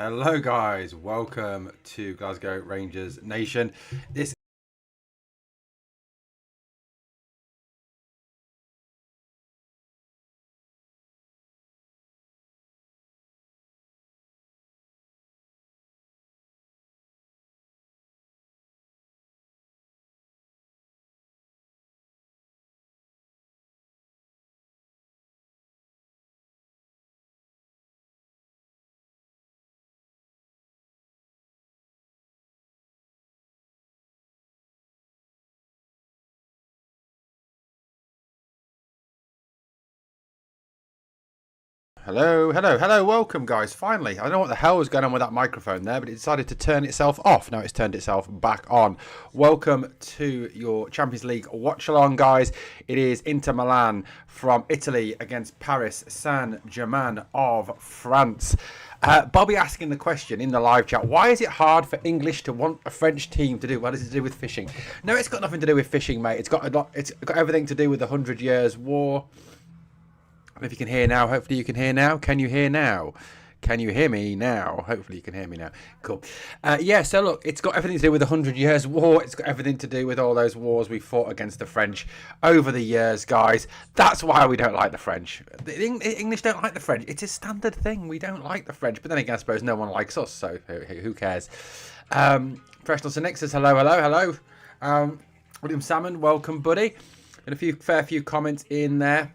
Hello guys, welcome to Glasgow Rangers Nation. This Hello, welcome guys. Finally, I don't know what the hell was going on with that microphone there, but it decided to turn itself off. Now it's turned itself back on. Welcome to your Champions League watch along, guys. It is Inter Milan from Italy against Paris Saint-Germain of France. Bobby asking the question in the live chat, why is it hard for English to want a French team to do? What does it to do with fishing? No, it's got nothing to do with fishing, mate. It's got everything to do with the 100 Years' War. If you can hear now, hopefully you can hear now. Can you hear now? Can you hear me now? Hopefully you can hear me now. Cool. Yeah, so look, it's got everything to do with the 100 Years' War. It's got everything to do with all those wars we fought against the French over the years, guys. That's why we don't like the French. The English don't like the French. It's a standard thing. We don't like the French. But then again, I suppose no one likes us, so who cares? Professional Cynic says hello. William Salmon, welcome, buddy. And a fair few comments in there.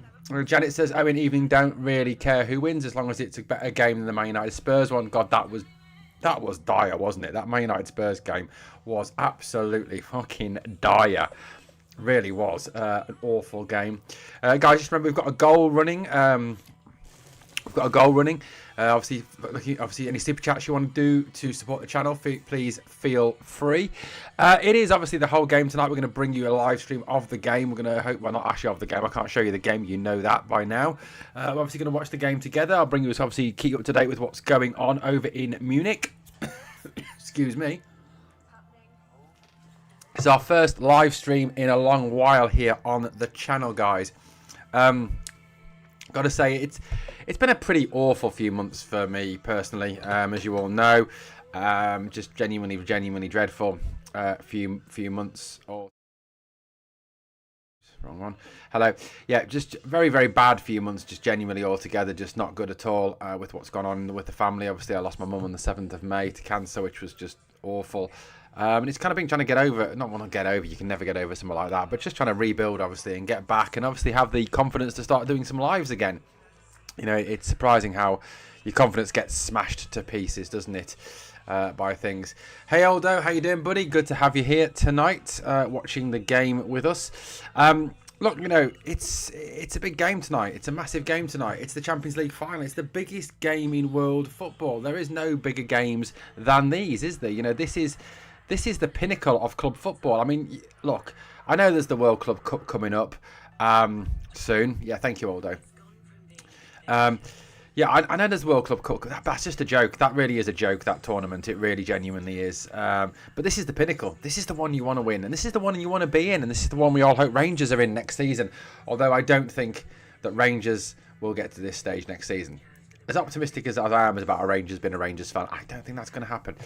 Janet says, Owen Evening don't really care who wins as long as it's a better game than the Man United Spurs one. God, that was dire, wasn't it? That Man United Spurs game was absolutely fucking dire. Really was an awful game. Guys, just remember we've got a goal running. Obviously, any super chats you want to do to support the channel, please feel free. It is obviously the whole game tonight. We're going to bring you a live stream of the game. We're going to hope, well, not actually of the game. I can't show you the game. You know that by now. We're obviously going to watch the game together. I'll bring you, obviously, keep you up to date with what's going on over in Munich. Excuse me. It's our first live stream in a long while here on the channel, guys. Got to say, it's been a pretty awful few months for me personally, as you all know. Just genuinely dreadful few months. Or wrong one. Hello. Yeah, just very bad few months, just genuinely altogether, just not good at all with what's gone on with the family. Obviously, I lost my mum on the 7th of May to cancer, which was just awful. And it's kind of been trying to get over, not want to get over, you can never get over something like that, but just trying to rebuild, obviously, and get back, and obviously have the confidence to start doing some lives again. You know, it's surprising how your confidence gets smashed to pieces, doesn't it, by things. Hey, Aldo, how you doing, buddy? Good to have you here tonight, watching the game with us. Look, you know, it's a big game tonight. It's a massive game tonight. It's the Champions League final. It's the biggest game in world football. There is no bigger games than these, is there? You know, this is the pinnacle of club football. I mean, look, I know there's the World Club Cup coming up soon. Yeah, thank you, Aldo. Yeah, I know there's World Club Cup. That's just a joke. That really is a joke, that tournament. It really genuinely is. But this is the pinnacle. This is the one you want to win. And this is the one you want to be in. And this is the one we all hope Rangers are in next season. Although I don't think that Rangers will get to this stage next season. As optimistic as I am about being a Rangers fan, I don't think that's going to happen.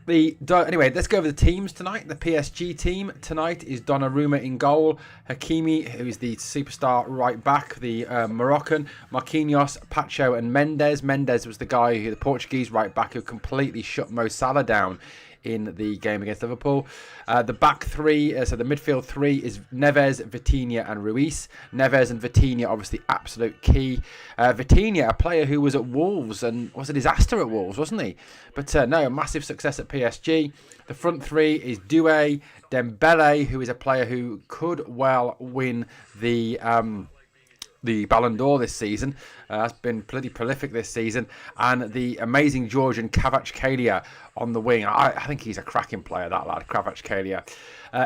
Anyway, let's go over the teams tonight. The PSG team tonight is Donnarumma in goal, Hakimi, who is the superstar right back, the Moroccan, Marquinhos, Pacho and Mendes. Mendes was the Portuguese right back who completely shut Mo Salah down in the game against Liverpool. The back three, so the midfield three is Neves, Vitinha and Ruiz. Neves and Vitinha obviously absolute key. Vitinha, a player who was at Wolves and was a disaster at Wolves, wasn't he? But no, a massive success at PSG. The front three is Doué, Dembele, who is a player who could well win the Ballon d'Or this season. Has been pretty prolific this season. And the amazing Georgian Kvaratskhelia on the wing. I think he's a cracking player, that lad, Kvaratskhelia.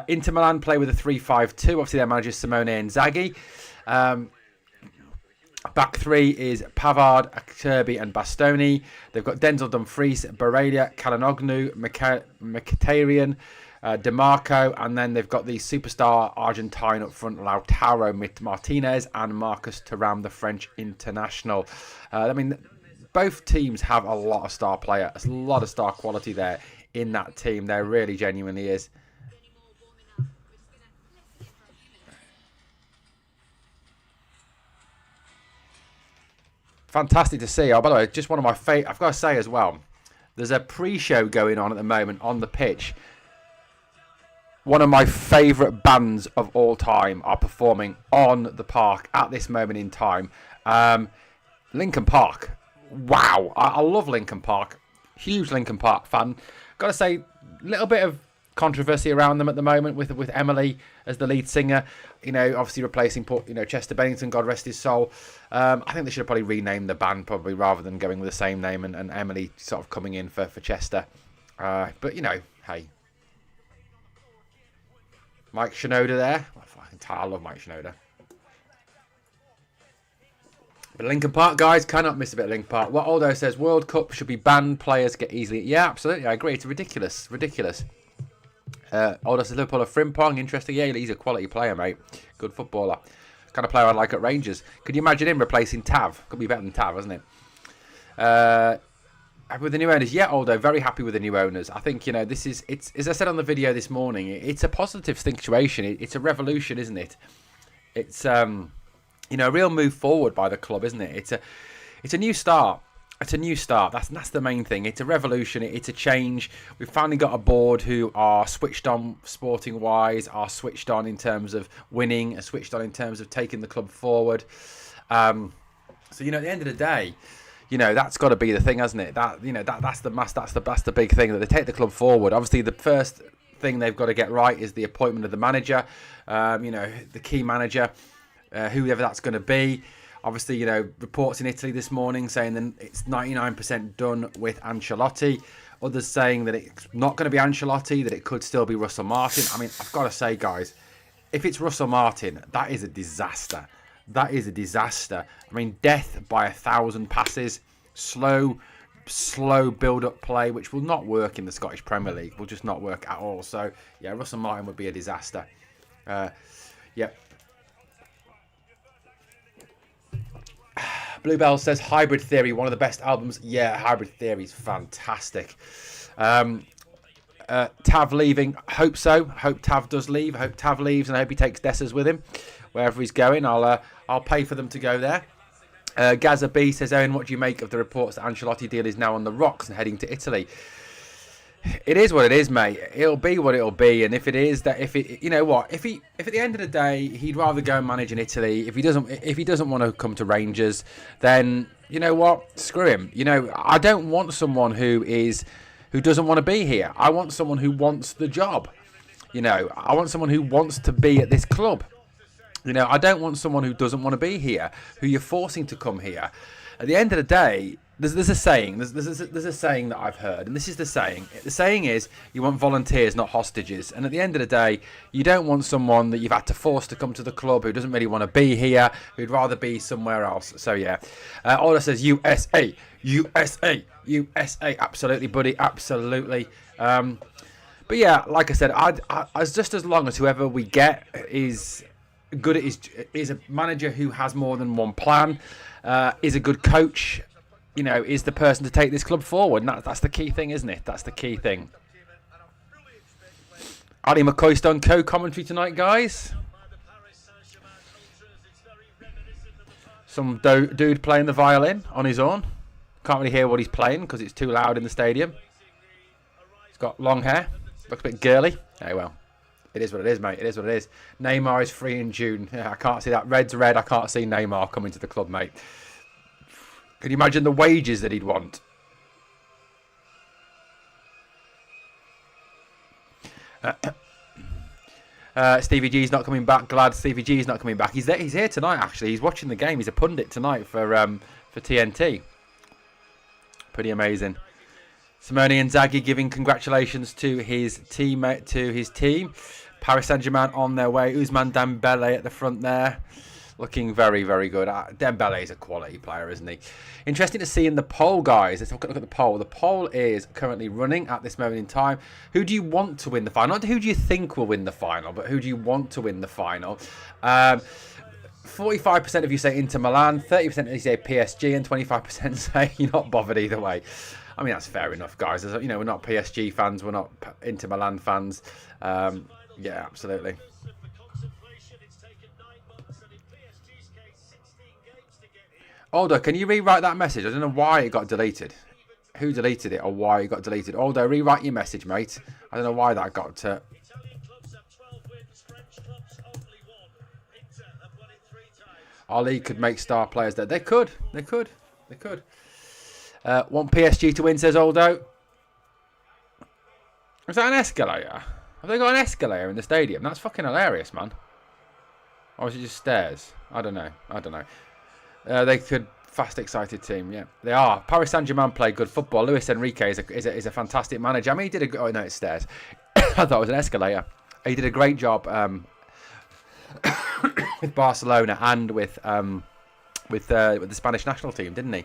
Inter Milan play with a 3-5-2. Obviously, their manager Simone Inzaghi. Back three is Pavard, Acerbi and Bastoni. They've got Denzel Dumfries, Barella, Calhanoglu, Mkhitaryan, DeMarco, and then they've got the superstar Argentine up front, Lautaro Martinez and Marcus Thuram, the French international. I mean, both teams have a lot of star players, a lot of star quality there in that team. There really genuinely is. Fantastic to see. Oh, by the way, just one of my favorite. I've got to say as well, there's a pre-show going on at the moment on the pitch. One of my favourite bands of all time are performing on the park at this moment in time. Linkin Park. Wow. I love Linkin Park. Huge Linkin Park fan. Got to say, a little bit of controversy around them at the moment with Emily as the lead singer. You know, obviously replacing Chester Bennington, God rest his soul. I think they should have probably renamed the band probably rather than going with the same name and Emily sort of coming in for Chester. But, you know, hey. Mike Shinoda there. I love Mike Shinoda. But Linkin Park, guys, cannot miss a bit of Linkin Park. What Aldo says, World Cup should be banned. Players get easily... Yeah, absolutely. I agree. It's ridiculous. Ridiculous. Aldo says, Liverpool are Frimpong. Interesting. Yeah, he's a quality player, mate. Good footballer. Kind of player I'd like at Rangers. Could you imagine him replacing Tav? Could be better than Tav, hasn't it? Happy with the new owners? Yeah, Aldo, very happy with the new owners. I think, you know, it's as I said on the video this morning, it's a positive situation. It's a revolution, isn't it? It's, you know, a real move forward by the club, isn't it? It's a new start. It's a new start. That's the main thing. It's a revolution. It's a change. We've finally got a board who are switched on sporting-wise, are switched on in terms of winning, are switched on in terms of taking the club forward. So, you know, at the end of the day, you know, that's got to be the thing, hasn't it? That, you know, that's the big thing, that they take the club forward. Obviously, the first thing they've got to get right is the appointment of the manager. You know, the key manager, whoever that's going to be. Obviously, you know, reports in Italy this morning saying that it's 99% done with Ancelotti. Others saying that it's not going to be Ancelotti, that it could still be Russell Martin. I mean, I've got to say, guys, if it's Russell Martin, that is a disaster. That is a disaster. I mean, death by 1,000 passes, slow build-up play, which will not work in the Scottish Premier League. Will just not work at all. So, yeah, Russell Martin would be a disaster. Yeah. Bluebell says, Hybrid Theory, one of the best albums. Yeah, Hybrid Theory is fantastic. Tav leaving, hope so. Hope Tav does leave. I hope Tav leaves, and I hope he takes Dessers with him wherever he's going. I'll pay for them to go there. Gaza B says, Owen, what do you make of the reports that Ancelotti deal is now on the rocks and heading to Italy? It is what it is, mate. It'll be what it'll be, and if it is that, you know what, if at the end of the day he'd rather go and manage in Italy, if he doesn't want to come to Rangers, then you know what, screw him. You know, I don't want someone who doesn't want to be here. I want someone who wants the job. You know, I want someone who wants to be at this club. You know, I don't want someone who doesn't want to be here, who you're forcing to come here. At the end of the day, there's a saying. There's a saying that I've heard, and this is the saying. The saying is, you want volunteers, not hostages. And at the end of the day, you don't want someone that you've had to force to come to the club who doesn't really want to be here, who'd rather be somewhere else. So yeah, Ola says USA, USA, USA. Absolutely, buddy, absolutely. But yeah, like I said, just as long as whoever we get is good at is a manager who has more than one plan, is a good coach, you know, is the person to take this club forward. And that's the key thing, isn't it? That's the key thing. Ali McCoy's done co-commentary tonight, guys. Some dude playing the violin on his own. Can't really hear what he's playing because it's too loud in the stadium. He's got long hair. Looks a bit girly. Oh, well. It is what it is, mate. It is what it is. Neymar is free in June. Yeah, I can't see that. Red's red. I can't see Neymar coming to the club, mate. Can you imagine the wages that he'd want? Stevie G's not coming back. Glad Stevie G's not coming back. He's there. He's here tonight, actually. He's watching the game. He's a pundit tonight for TNT. Pretty amazing. Simone Inzaghi giving congratulations to his teammate, to his team. Paris Saint-Germain on their way. Ousmane Dembele at the front there. Looking very, very good. Dembele is a quality player, isn't he? Interesting to see in the poll, guys. Let's look at the poll. The poll is currently running at this moment in time. Who do you want to win the final? Not who do you think will win the final, but who do you want to win the final? 45% of you say Inter Milan, 30% of you say PSG, and 25% say you're not bothered either way. I mean, that's fair enough, guys. You know, we're not PSG fans, we're not Inter Milan fans. Yeah, absolutely. Aldo, can you rewrite that message? I don't know why it got deleted. Who deleted it or why it got deleted? Aldo, rewrite your message, mate. I don't know why that got... Our league could make star players there. They could. They could. They could. Want PSG to win, says Aldo. Is that an escalator? Have they got an escalator in the stadium? That's fucking hilarious, man. Or is it just stairs? I don't know. I don't know. They could... Fast, excited team, yeah. They are. Paris Saint-Germain play good football. Luis Enrique is a fantastic manager. I mean, he did a... Oh, no, it's stairs. I thought it was an escalator. He did a great job with Barcelona and with the Spanish national team, didn't he?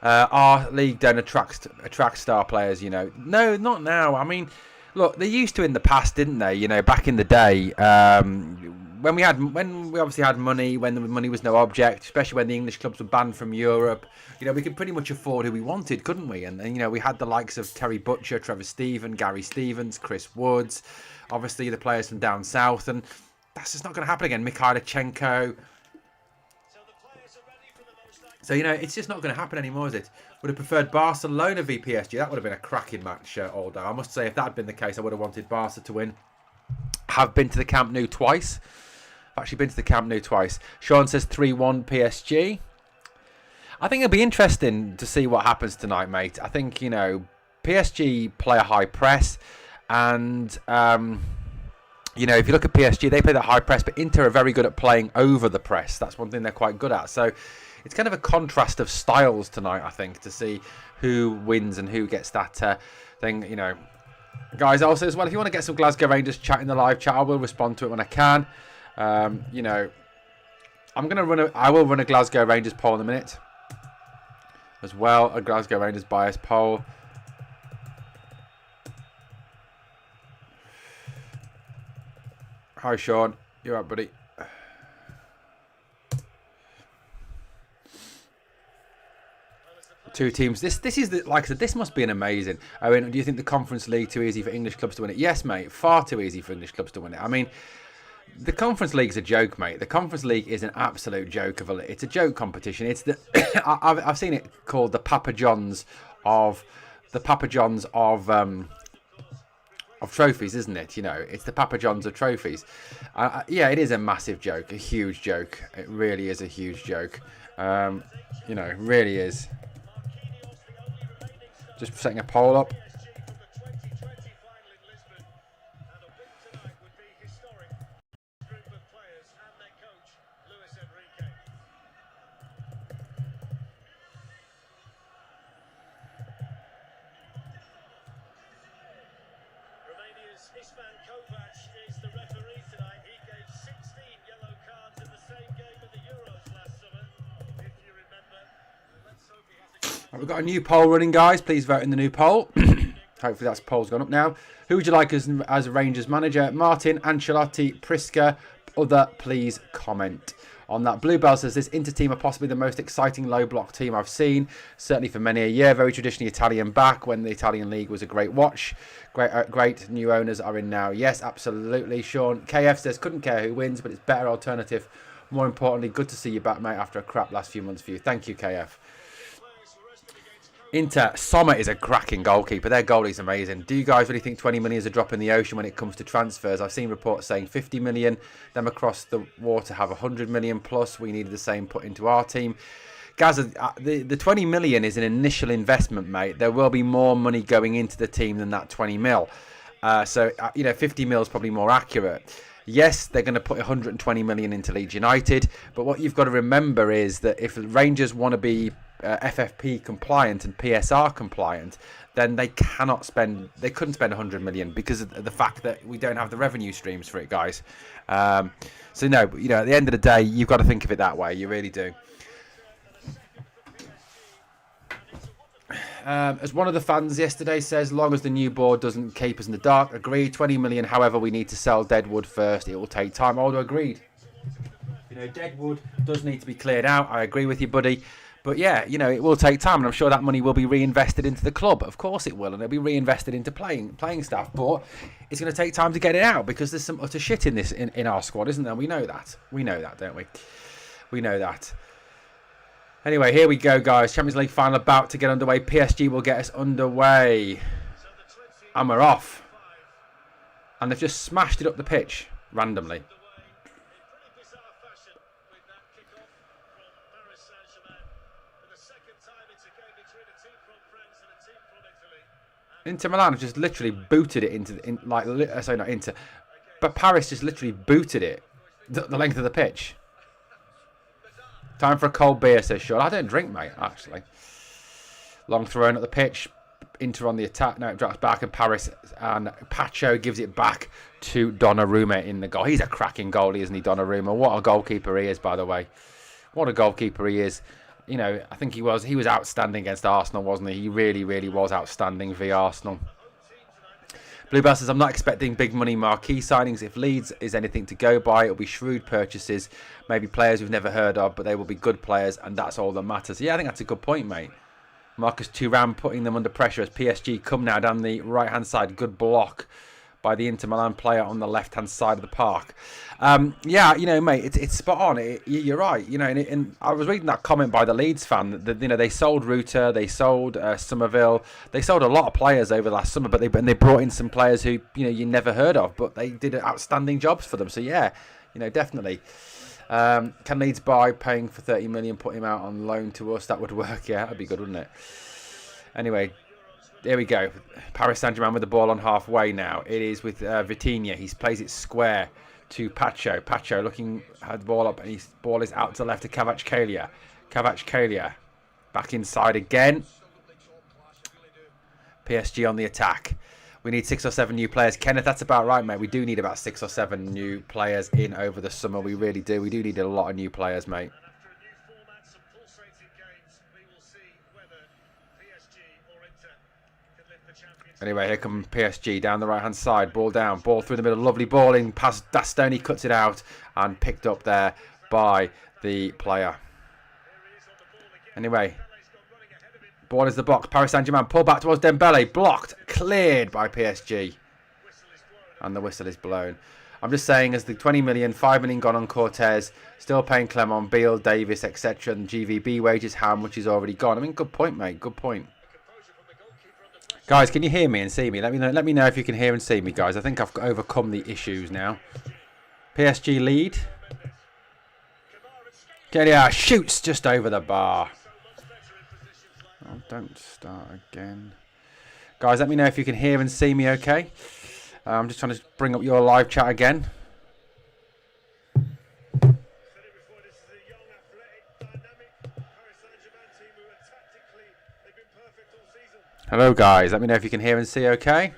Our league don't attract star players, you know. No, not now. I mean, look, they used to in the past, didn't they? You know, back in the day, when we obviously had money, when the money was no object, especially when the English clubs were banned from Europe, you know, we could pretty much afford who we wanted, couldn't we? And you know, we had the likes of Terry Butcher, Trevor Steven, Gary Stevens, Chris Woods, obviously the players from down south, and that's just not going to happen again. Mikhailichenko. So, you know, it's just not going to happen anymore, is it? Would have preferred Barcelona v PSG. That would have been a cracking match, Aldo. I must say, if that had been the case, I would have wanted Barca to win. Have been to the Camp Nou twice. I've actually been to the Camp Nou twice. Sean says 3-1 PSG. I think it'll be interesting to see what happens tonight, mate. I think, you know, PSG play a high press. And, you know, if you look at PSG, they play the high press. But Inter are very good at playing over the press. That's one thing they're quite good at. So it's kind of a contrast of styles tonight, I think, to see who wins and who gets that thing, you know. Guys, also as well, if you want to get some Glasgow Rangers chat in the live chat, I will respond to it when I can. You know, I will run a Glasgow Rangers poll in a minute. As well, a Glasgow Rangers bias poll. Hi, Sean. You alright, buddy? Two teams. This is like I said. This must be an amazing. I mean, do you think the Conference League too easy for English clubs to win it? Yes, mate. Far too easy for English clubs to win it. I mean, the Conference League's a joke, mate. The Conference League is an absolute joke of a. It's a joke competition. It's the. I've seen it called the Papa Johns of trophies, isn't it? You know, it's the Papa Johns of trophies. Yeah, it is a massive joke, a huge joke. It really is a huge joke. You know, it really is. Just setting a poll up. We've got a new poll running, guys. Please vote in the new poll. Hopefully that poll's gone up now. Who would you like as a Rangers manager? Martin, Ancelotti, Prisca, other, please comment on that. Bluebell says this Inter team are possibly the most exciting low block team I've seen, certainly for many a year. Very traditionally Italian back when the Italian league was a great watch. Great new owners are in now. Yes, absolutely. Sean KF says couldn't care who wins, but it's better alternative. More importantly, good to see you back, mate, after a crap last few months for you. Thank you, KF. Inter, Sommer is a cracking goalkeeper. Their goalie's amazing. Do you guys really think 20 million is a drop in the ocean when it comes to transfers? I've seen reports saying 50 million. Them across the water have 100 million plus. We needed the same put into our team. Guys, the 20 million is an initial investment, mate. There will be more money going into the team than that 20 mil. So, you know, 50 mil is probably more accurate. Yes, they're going to put 120 million into Leeds United. But what you've got to remember is that if Rangers want to be FFP compliant and PSR compliant, then they couldn't spend 100 million because of the fact that we don't have the revenue streams for it, guys. So no, you know, at the end of the day, you've got to think of it that way. You really do. As one of the fans yesterday says, long as the new board doesn't keep us in the dark. Agreed. 20 million. However, we need to sell Deadwood first. It will take time. Although agreed. You know, Deadwood does need to be cleared out. I agree with you, buddy. But yeah, you know, it will take time, and I'm sure that money will be reinvested into the club. Of course it will, and it'll be reinvested into playing staff. But it's going to take time to get it out because there's some utter shit in this in our squad, isn't there? We know that. We know that, don't we? We know that. Anyway, here we go, guys. Champions League final about to get underway. PSG will get us underway. And we're off. And they've just smashed it up the pitch randomly. Inter Milan have just literally booted it into, sorry, not Inter, but Paris just literally booted it the length of the pitch. Time for a cold beer, says Sean. I don't drink, mate, actually. Long throw in at the pitch. Inter on the attack. Now it drops back, and Paris and Pacho gives it back to Donnarumma in the goal. He's a cracking goalie, isn't he, Donnarumma? What a goalkeeper he is, by the way. What a goalkeeper he is. You know, I think he was outstanding against Arsenal, wasn't he? He really, really was outstanding v Arsenal. Blue Bell says, I'm not expecting big money marquee signings. If Leeds is anything to go by, it'll be shrewd purchases. Maybe players we've never heard of, but they will be good players, and that's all that matters. Yeah, I think that's a good point, mate. Marcus Thuram putting them under pressure as PSG come now down the right-hand side. Good block by the Inter Milan player on the left-hand side of the park. Yeah, you know, mate, it's spot on. You're right. You know, and I was reading that comment by the Leeds fan that you know, they sold Ruter, they sold Somerville, they sold a lot of players over last summer, but they brought in some players who, you know, you never heard of, but they did outstanding jobs for them. So yeah, you know, definitely. Can Leeds buy paying for 30 million, put him out on loan to us? That would work. Yeah, that'd be good, wouldn't it? Anyway. There we go. Paris Saint-Germain with the ball on halfway now. It is with Vitinha. He plays it square to Pacho. Pacho looking at the ball up, and his ball is out to the left to Kvaratskhelia. Kvaratskhelia back inside again. PSG on the attack. We need 6 or 7 new players. Kenneth, that's about right, mate. We do need about 6 or 7 new players in over the summer. We really do. We do need a lot of new players, mate. Anyway, here come PSG down the right-hand side. Ball down. Ball through the middle. Lovely ball in past Dastoni. Cuts it out and picked up there by the player. Anyway. Ball is the box. Paris Saint-Germain. Pull back towards Dembele. Blocked. Cleared by PSG. And the whistle is blown. I'm just saying, as the 20 million, 5 million gone on Cortez. Still paying Clement, Beale, Davis, etc. And GVB wages. How much is already gone? I mean, good point, mate. Good point. Guys, can you hear me and see me? Let me know if you can hear and see me, guys. I think I've overcome the issues now. PSG lead. Kelia shoots just over the bar. Oh, don't start again. Guys, let me know if you can hear and see me okay. I'm just trying to bring up your live chat again. Hello guys, let me know if you can hear and see okay.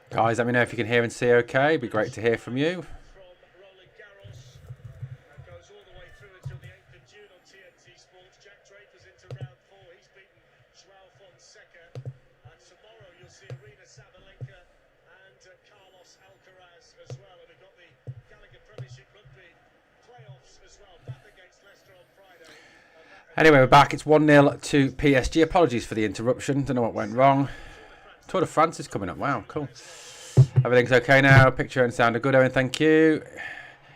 Guys, let me know if you can hear and see okay. It'd be great to hear from you. Anyway, we're back. It's 1-0 to PSG. Apologies for the interruption. Don't know what went wrong. Tour de France is coming up. Wow, cool. Everything's okay now. Picture and sound are good, Owen. Thank you.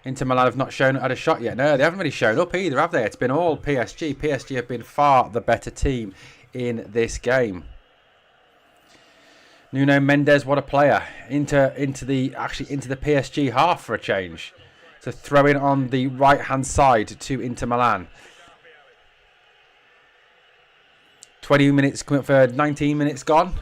Inter Milan have not had a shot yet. No, they haven't really shown up either, have they? It's been all PSG. PSG have been far the better team in this game. Nuno Mendes, what a player. Into the PSG half for a change. To throw in on the right-hand side to Inter Milan. 20 minutes coming up for 19 minutes gone.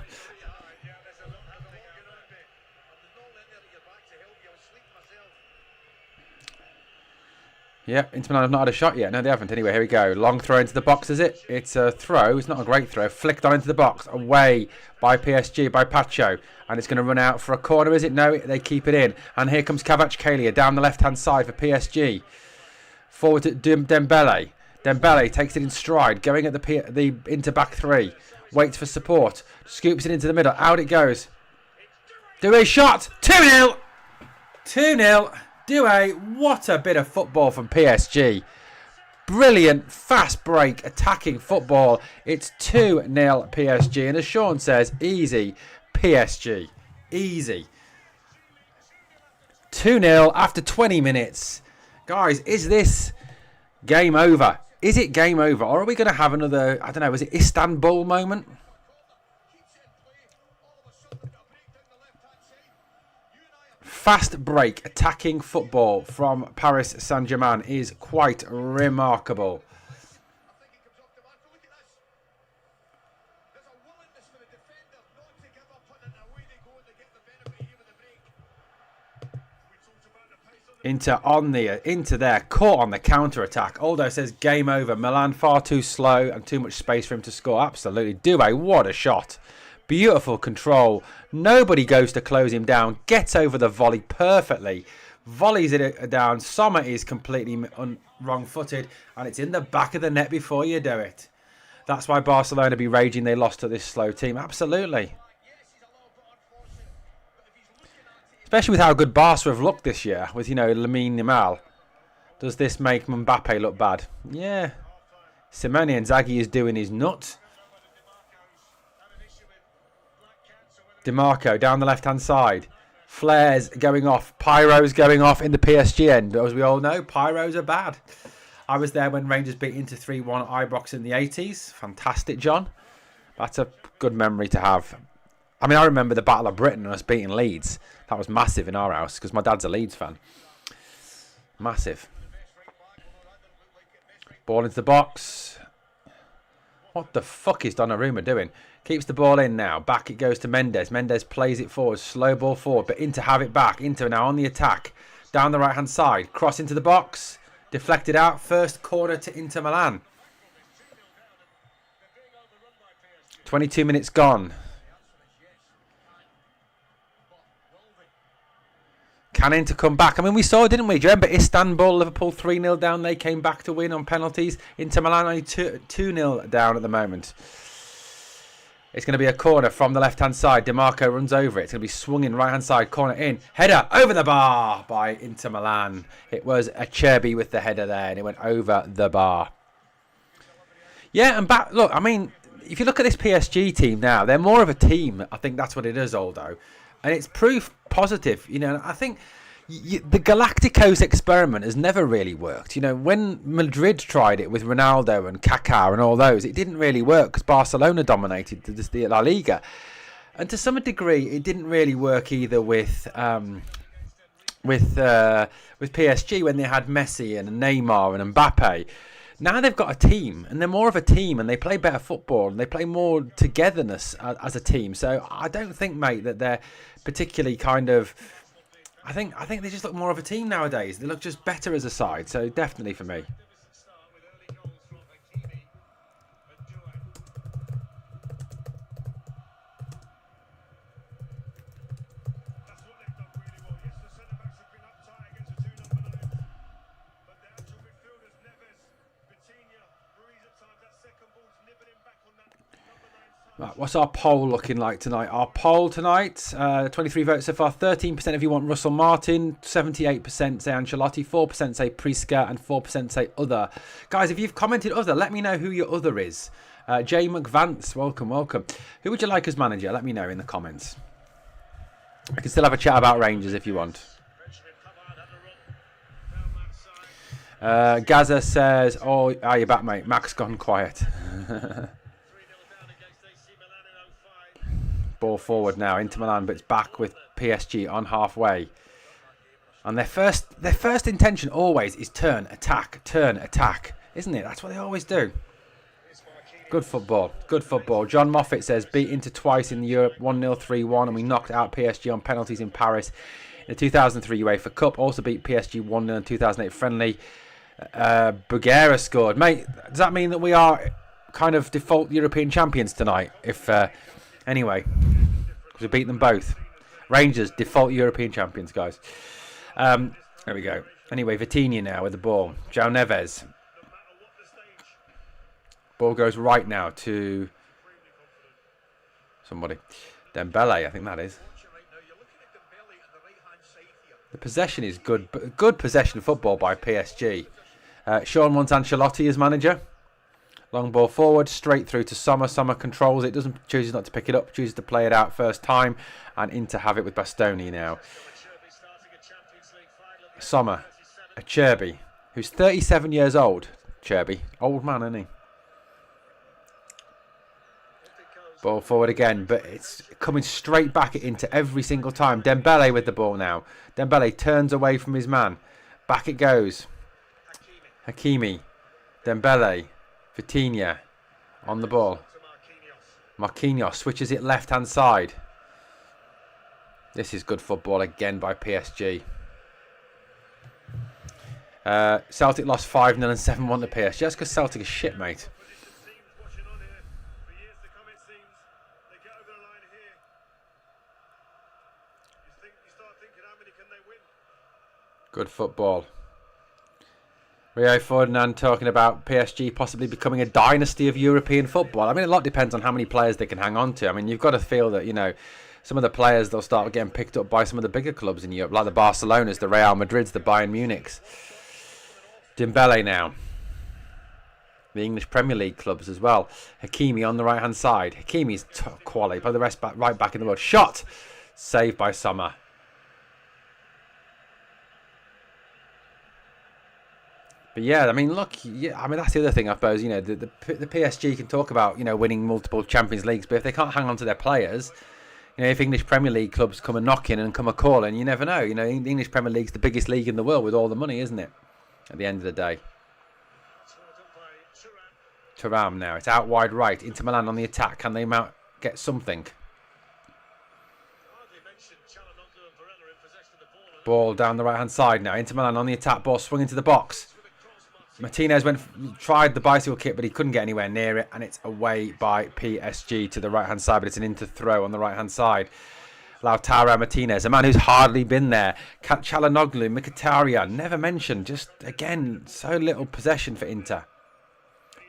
Yeah, Inter Milan have not had a shot yet. No, they haven't. Anyway, here we go. Long throw into the box, is it? It's a throw. It's not a great throw. Flicked on into the box. Away by PSG, by Pacho. And it's going to run out for a corner, is it? No, they keep it in. And here comes Kvaratskhelia down the left-hand side for PSG. Forward to Dembele. Dembele takes it in stride. Going at the Inter back three. Waits for support. Scoops it into the middle. Out it goes. Doué shot. 2-0. 2-0. Doué, what a bit of football from PSG. Brilliant, fast break, attacking football. It's 2-0 PSG. And as Sean says, easy PSG. Easy. 2-0 after 20 minutes. Guys, is this game over? Is it game over? Or are we going to have another, I don't know, is it Istanbul moment? Fast break, attacking football from Paris Saint-Germain is quite remarkable. Inter there, caught on the counter-attack. Aldo says game over. Milan far too slow and too much space for him to score. Absolutely. Doué, what a shot. Beautiful control. Nobody goes to close him down. Gets over the volley perfectly. Volleys it down. Sommer is completely wrong-footed. And it's in the back of the net before you do it. That's why Barcelona be raging they lost to this slow team. Absolutely. Especially with how good Barca have looked this year. With, Lamine Yamal. Does this make Mbappe look bad? Yeah. Simone Inzaghi is doing his nut. DiMarco down the left-hand side. Flares going off. Pyros going off in the PSG end. But as we all know, Pyros are bad. I was there when Rangers beat Inter 3-1 at Ibrox in the 80s. Fantastic, John. That's a good memory to have. I mean, I remember the Battle of Britain and us beating Leeds. That was massive in our house because my dad's a Leeds fan. Massive. Ball into the box. What the fuck is Donnarumma doing? Keeps the ball in now. Back it goes to Mendes. Mendes plays it forward. Slow ball forward. But Inter have it back. Inter now on the attack. Down the right-hand side. Cross into the box. Deflected out. First corner to Inter Milan. 22 minutes gone. Can Inter come back? I mean, we saw, didn't we? Do you remember Istanbul, Liverpool 3-0 down. They came back to win on penalties. Inter Milan only 2-0 down at the moment. It's going to be a corner from the left-hand side. DiMarco runs over it. It's going to be swung in right-hand side. Corner in. Header over the bar by Inter Milan. It was Acerbi with the header there, and it went over the bar. Yeah, and back. Look, I mean, if you look at this PSG team now, they're more of a team. I think that's what it is, Aldo. And it's proof positive. I think the Galacticos experiment has never really worked. When Madrid tried it with Ronaldo and Kaká and all those, it didn't really work because Barcelona dominated the La Liga. And to some degree, it didn't really work either with PSG when they had Messi and Neymar and Mbappe. Now they've got a team, and they're more of a team, and they play better football, and they play more togetherness as a team. So I don't think, mate, that they're particularly kind of. I think they just look more of a team nowadays. They look just better as a side. So definitely for me. Right, what's our poll looking like tonight? Our poll tonight, 23 votes so far. 13% of you want Russell Martin, 78% say Ancelotti, 4% say Priska, and 4% say other. Guys, if you've commented other, let me know who your other is. Jay McVance, welcome. Who would you like as manager? Let me know in the comments. I can still have a chat about Rangers if you want. Gaza says, oh, you're back, mate. Max gone quiet. Ball forward now. Inter Milan, but it's back with PSG on halfway. And their first intention always is turn, attack, isn't it? That's what they always do. Good football. Good football. John Moffat says, beat Inter twice in Europe, 1-0, 3-1, and we knocked out PSG on penalties in Paris. In the 2003 UEFA Cup, also beat PSG 1-0 in 2008 friendly. Bulgaria scored. Mate, does that mean that we are kind of default European champions tonight? Anyway, because we beat them both. Rangers, default European champions, guys. There we go. Anyway, Vitinha now with the ball. João Neves. Ball goes right now to somebody. Dembele, I think that is. The possession is good. Good possession football by PSG. Sean wants Ancelotti as manager. Long ball forward, straight through to Sommer. Sommer controls it, chooses not to pick it up, chooses to play it out first time, and in to have it with Bastoni now. Sommer, Acerbi, who's 37 years old. Acerbi, old man, isn't he? Ball forward again, but it's coming straight back into every single time. Dembele with the ball now. Dembele turns away from his man. Back it goes. Hakimi, Dembele, Vitinha on the ball. Marquinhos switches it left-hand side. This is good football again by PSG. Celtic lost 5-0 and 7-1 to PSG. That's because Celtic is shit, mate. Good football. Rio Ferdinand talking about PSG possibly becoming a dynasty of European football. I mean, a lot depends on how many players they can hang on to. I mean, you've got to feel that, you know, some of the players, they'll start getting picked up by some of the bigger clubs in Europe, like the Barcelonas, the Real Madrids, the Bayern Munichs. Dembele now. The English Premier League clubs as well. Hakimi on the right-hand side. Hakimi's top quality. Play the rest back, right back in the world. Shot! Saved by Sommer. But yeah, I mean, look, yeah, I mean, that's the other thing, I suppose. You know, the PSG can talk about, you know, winning multiple Champions Leagues, but if they can't hang on to their players, you know, if English Premier League clubs come a knocking and come a calling, you never know. You know, the English Premier League's the biggest league in the world with all the money, isn't it? At the end of the day. Thuram now. It's out wide right. Inter Milan on the attack. Can they get something? Ball down the right-hand side now. Inter Milan on the attack. Ball swung into the box. Martinez tried the bicycle kick, but he couldn't get anywhere near it, and it's away by PSG to the right-hand side, but it's an Inter throw on the right-hand side. Lautaro Martinez, a man who's hardly been there. Çalhanoğlu, Mkhitaryan, never mentioned. Just, again, so little possession for Inter.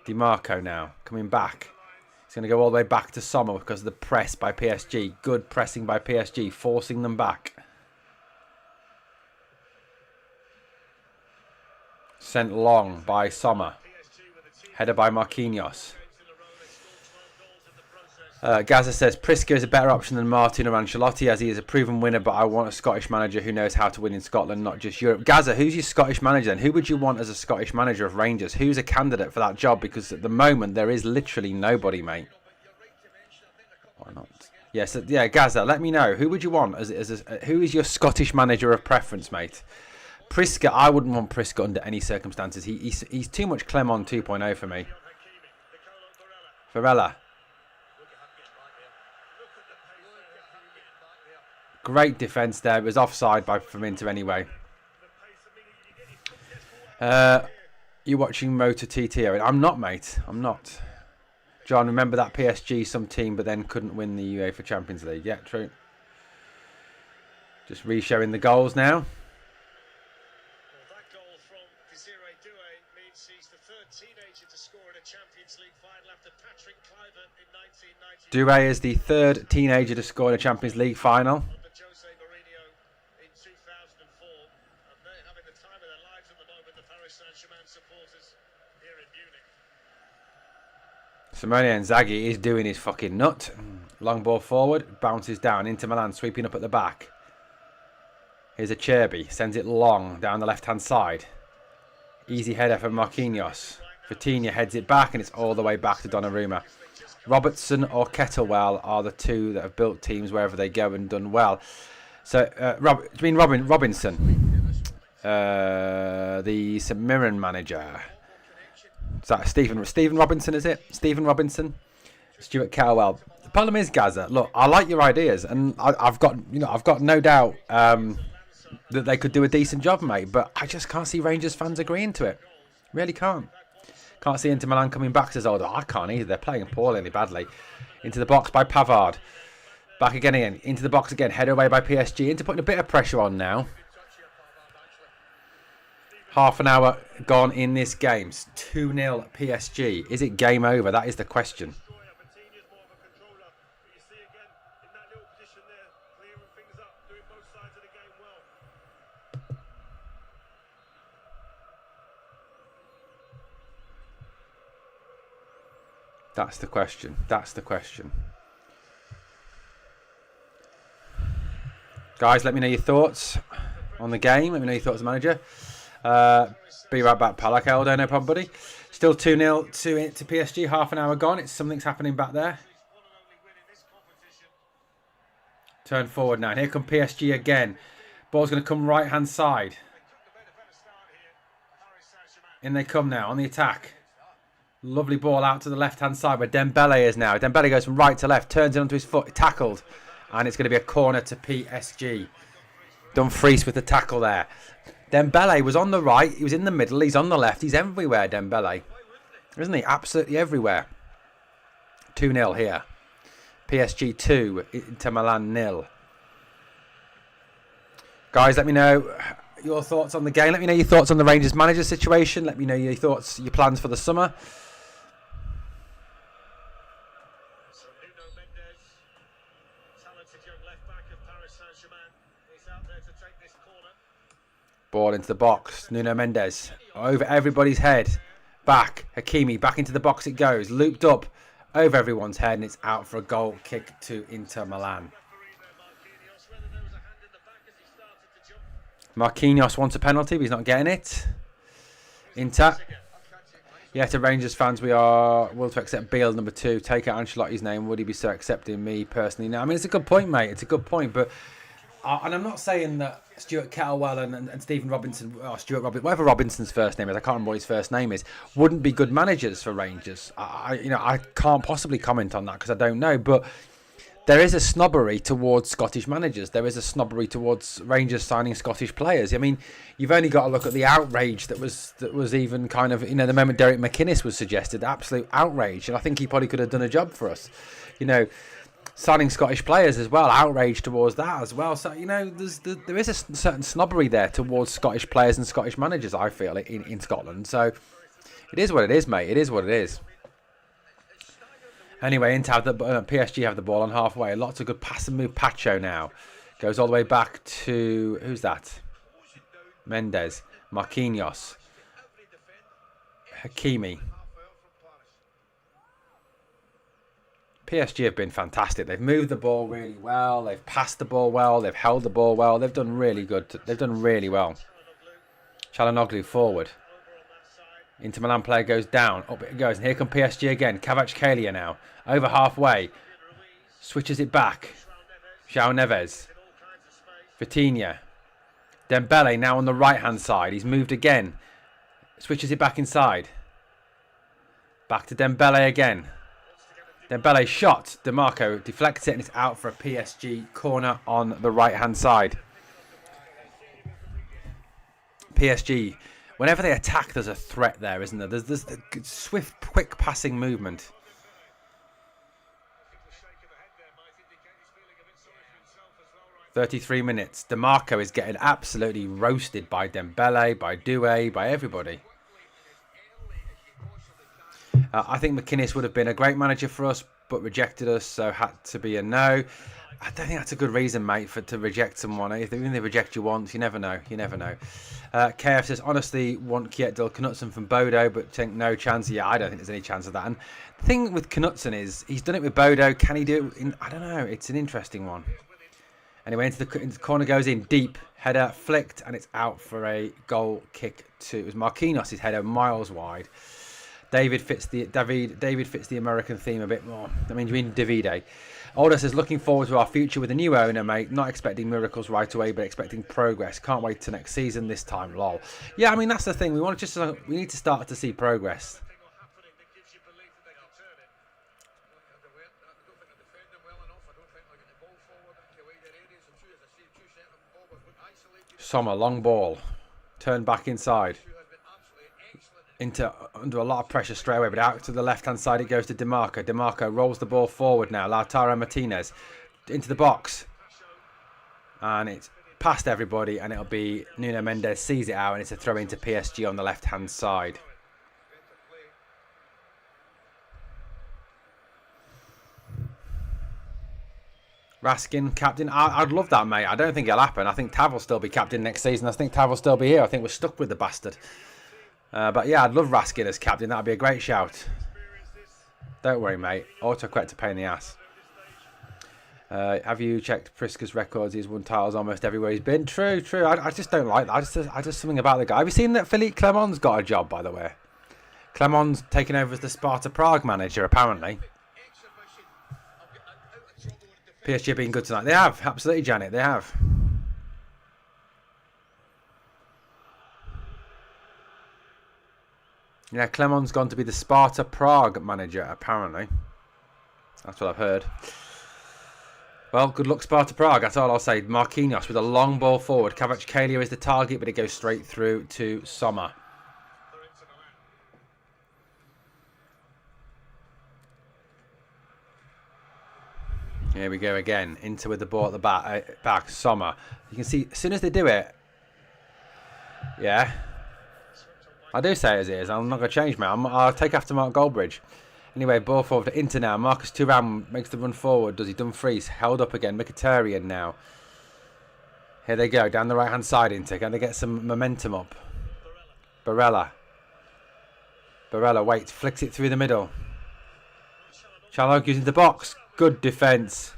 Di Marco now, coming back. He's going to go all the way back to Sommer because of the press by PSG. Good pressing by PSG, forcing them back. Sent long by Sommer. Header by Marquinhos. Gaza says, Priska is a better option than Martin or Ancelotti as he is a proven winner, but I want a Scottish manager who knows how to win in Scotland, not just Europe. Gaza, who's your Scottish manager then? Who would you want as a Scottish manager of Rangers? Who's a candidate for that job? Because at the moment, there is literally nobody, mate. Why not? Yes, yeah, Gaza, let me know. Who would you want? Who is your Scottish manager of preference, mate? Priska, I wouldn't want Priska under any circumstances. He's too much Clement 2.0 for me. Varela. Great defence there. It was offside from Inter anyway. You watching Motor TT? I'm not, mate. I'm not. John, remember that PSG some team but then couldn't win the UEFA Champions League? Yeah, true. Just re-showing the goals now. Doué is the third teenager to score in a Champions League final. Simone Inzaghi is doing his fucking nut. Long ball forward, bounces down. Inter Milan sweeping up at the back. Here's Acerbi, sends it long down the left-hand side. Easy header for Marquinhos. Vitinha heads it back and it's all the way back to Donnarumma. Robertson or Kettlewell are the two that have built teams wherever they go and done well. So, do you mean Robinson? The St Mirren manager. Is that Stephen Robinson, is it? Stephen Robinson? Stuart Kettlewell. The problem is, Gaza, look, I like your ideas, and I've got no doubt that they could do a decent job, mate, but I just can't see Rangers fans agreeing to it. Really can't. Can't see Inter Milan coming back, says Aldo. I can't either. They're playing appallingly badly. Into the box by Pavard. Back again. Into the box again. Header away by PSG. Inter putting a bit of pressure on now. Half an hour gone in this game. 2-0 PSG. Is it game over? That is the question. That's the question. That's the question. Guys, let me know your thoughts on the game. Let me know your thoughts, manager. Be right back, pal. Okay, Aldo, no problem, buddy. Still 2-0 to PSG. Half an hour gone. Something's happening back there. Turn forward now. Here come PSG again. Ball's going to come right-hand side. In they come now on the attack. Lovely ball out to the left-hand side where Dembele is now. Dembele goes from right to left, turns it onto his foot, tackled. And it's going to be a corner to PSG. Dumfries with the tackle there. Dembele was on the right, he was in the middle, he's on the left, he's everywhere, Dembele. Isn't he? Absolutely everywhere. 2-0 here. PSG 2, Inter Milan 0. Guys, let me know your thoughts on the game. Let me know your thoughts on the Rangers manager situation. Let me know your thoughts, your plans for the summer. Ball into the box. Nuno Mendes over everybody's head. Back. Hakimi. Back into the box it goes. Looped up over everyone's head. And it's out for a goal kick to Inter Milan. Marquinhos wants a penalty, but he's not getting it. Inter. Yeah, to Rangers fans, we are willing to accept Bale number 2. Take out Ancelotti's name. Would he be so accepting me personally? No, I mean, it's a good point, mate. It's a good point, but... and I'm not saying that Stuart Kettlewell and Stephen Robinson, or Stuart Robinson, whatever Robinson's first name is, I can't remember what his first name is, wouldn't be good managers for Rangers. I can't possibly comment on that because I don't know, but there is a snobbery towards Scottish managers. There is a snobbery towards Rangers signing Scottish players. I mean, you've only got to look at the outrage that was even kind of, the moment Derek McInnes was suggested, absolute outrage, and I think he probably could have done a job for us, signing Scottish players as well, outrage towards that as well. So, there is a certain snobbery there towards Scottish players and Scottish managers, I feel, in Scotland. So, it is what it is, mate. It is what it is. Anyway, PSG have the ball on halfway. Lots of good pass and move. Pacho now. Goes all the way back to... Who's that? Mendes. Marquinhos. Hakimi. PSG have been fantastic. They've moved the ball really well. They've passed the ball well. They've held the ball well. They've done really good. They've done really well. Çalhanoğlu forward. Inter Milan player goes down. Up it goes. And here come PSG again. Kvaratskhelia now. Over halfway. Switches it back. João Neves. Vitinha. Dembele now on the right-hand side. He's moved again. Switches it back inside. Back to Dembele again. Dembele shot. DeMarco deflects it and it's out for a PSG corner on the right-hand side. PSG, whenever they attack, there's a threat there, isn't there? There's the swift, quick passing movement. "33 minutes. DeMarco is getting absolutely roasted by Dembele, by Doué, by everybody. I think McInnes would have been a great manager for us, but rejected us, so had to be a no. I don't think that's a good reason, mate, to reject someone. If they reject you once, you never know. You never know. KF says, honestly, want Kjetil Knutsen from Bodo, but think no chance. Yeah, I don't think there's any chance of that. And the thing with Knutsen is, he's done it with Bodo. Can he do it? I don't know. It's an interesting one. Anyway, into the corner goes in deep. Header flicked, and it's out for a goal kick to... It was Marquinhos' header, miles wide. David fits the American theme a bit more. I mean, you mean Davide. Older says, looking forward to our future with a new owner, mate. Not expecting miracles right away, but expecting progress. Can't wait to next season this time, lol. Yeah, I mean, that's the thing. We need to start to see progress. Sommer, long ball. Turn back inside. Under a lot of pressure straight away, but out to the left-hand side it goes to DeMarco. DeMarco rolls the ball forward now. Lautaro Martinez into the box. And it's past everybody, and it'll be Nuno Mendes sees it out, and it's a throw into PSG on the left-hand side. Raskin, captain. I'd love that, mate. I don't think it'll happen. I think Tav will still be captain next season. I think Tav will still be here. I think we're stuck with the bastard. But yeah, I'd love Raskin as captain. That'd be a great shout. Don't worry, mate. Autocorrect a pain in the ass. Have you checked Priska's records? He's won titles almost everywhere he's been. True. I just don't like that. I just something about the guy. Have you seen that Philippe Clement's got a job, by the way? Clement's taken over as the Sparta Prague manager, apparently. PSG have been good tonight. They have. Absolutely, Janet. They have. Yeah, Clement's gone to be the Sparta Prague manager, apparently. That's what I've heard. Well, good luck, Sparta Prague. That's all I'll say. Marquinhos with a long ball forward. Kvaratskhelia is the target, but it goes straight through to Sommer. Here we go again. Inter with the ball at the back. Sommer. You can see, as soon as they do it, yeah. I do say it as it is. I'm not going to change, mate. I'll take after Mark Goldbridge. Anyway, ball forward to Inter now. Marcus Thuram makes the run forward. Does he? Dumfries held up again. Mkhitaryan now. Here they go. Down the right-hand side, Inter. Can they get some momentum up? Barella waits. Flicks it through the middle. Chaloglu's into the box. Good defence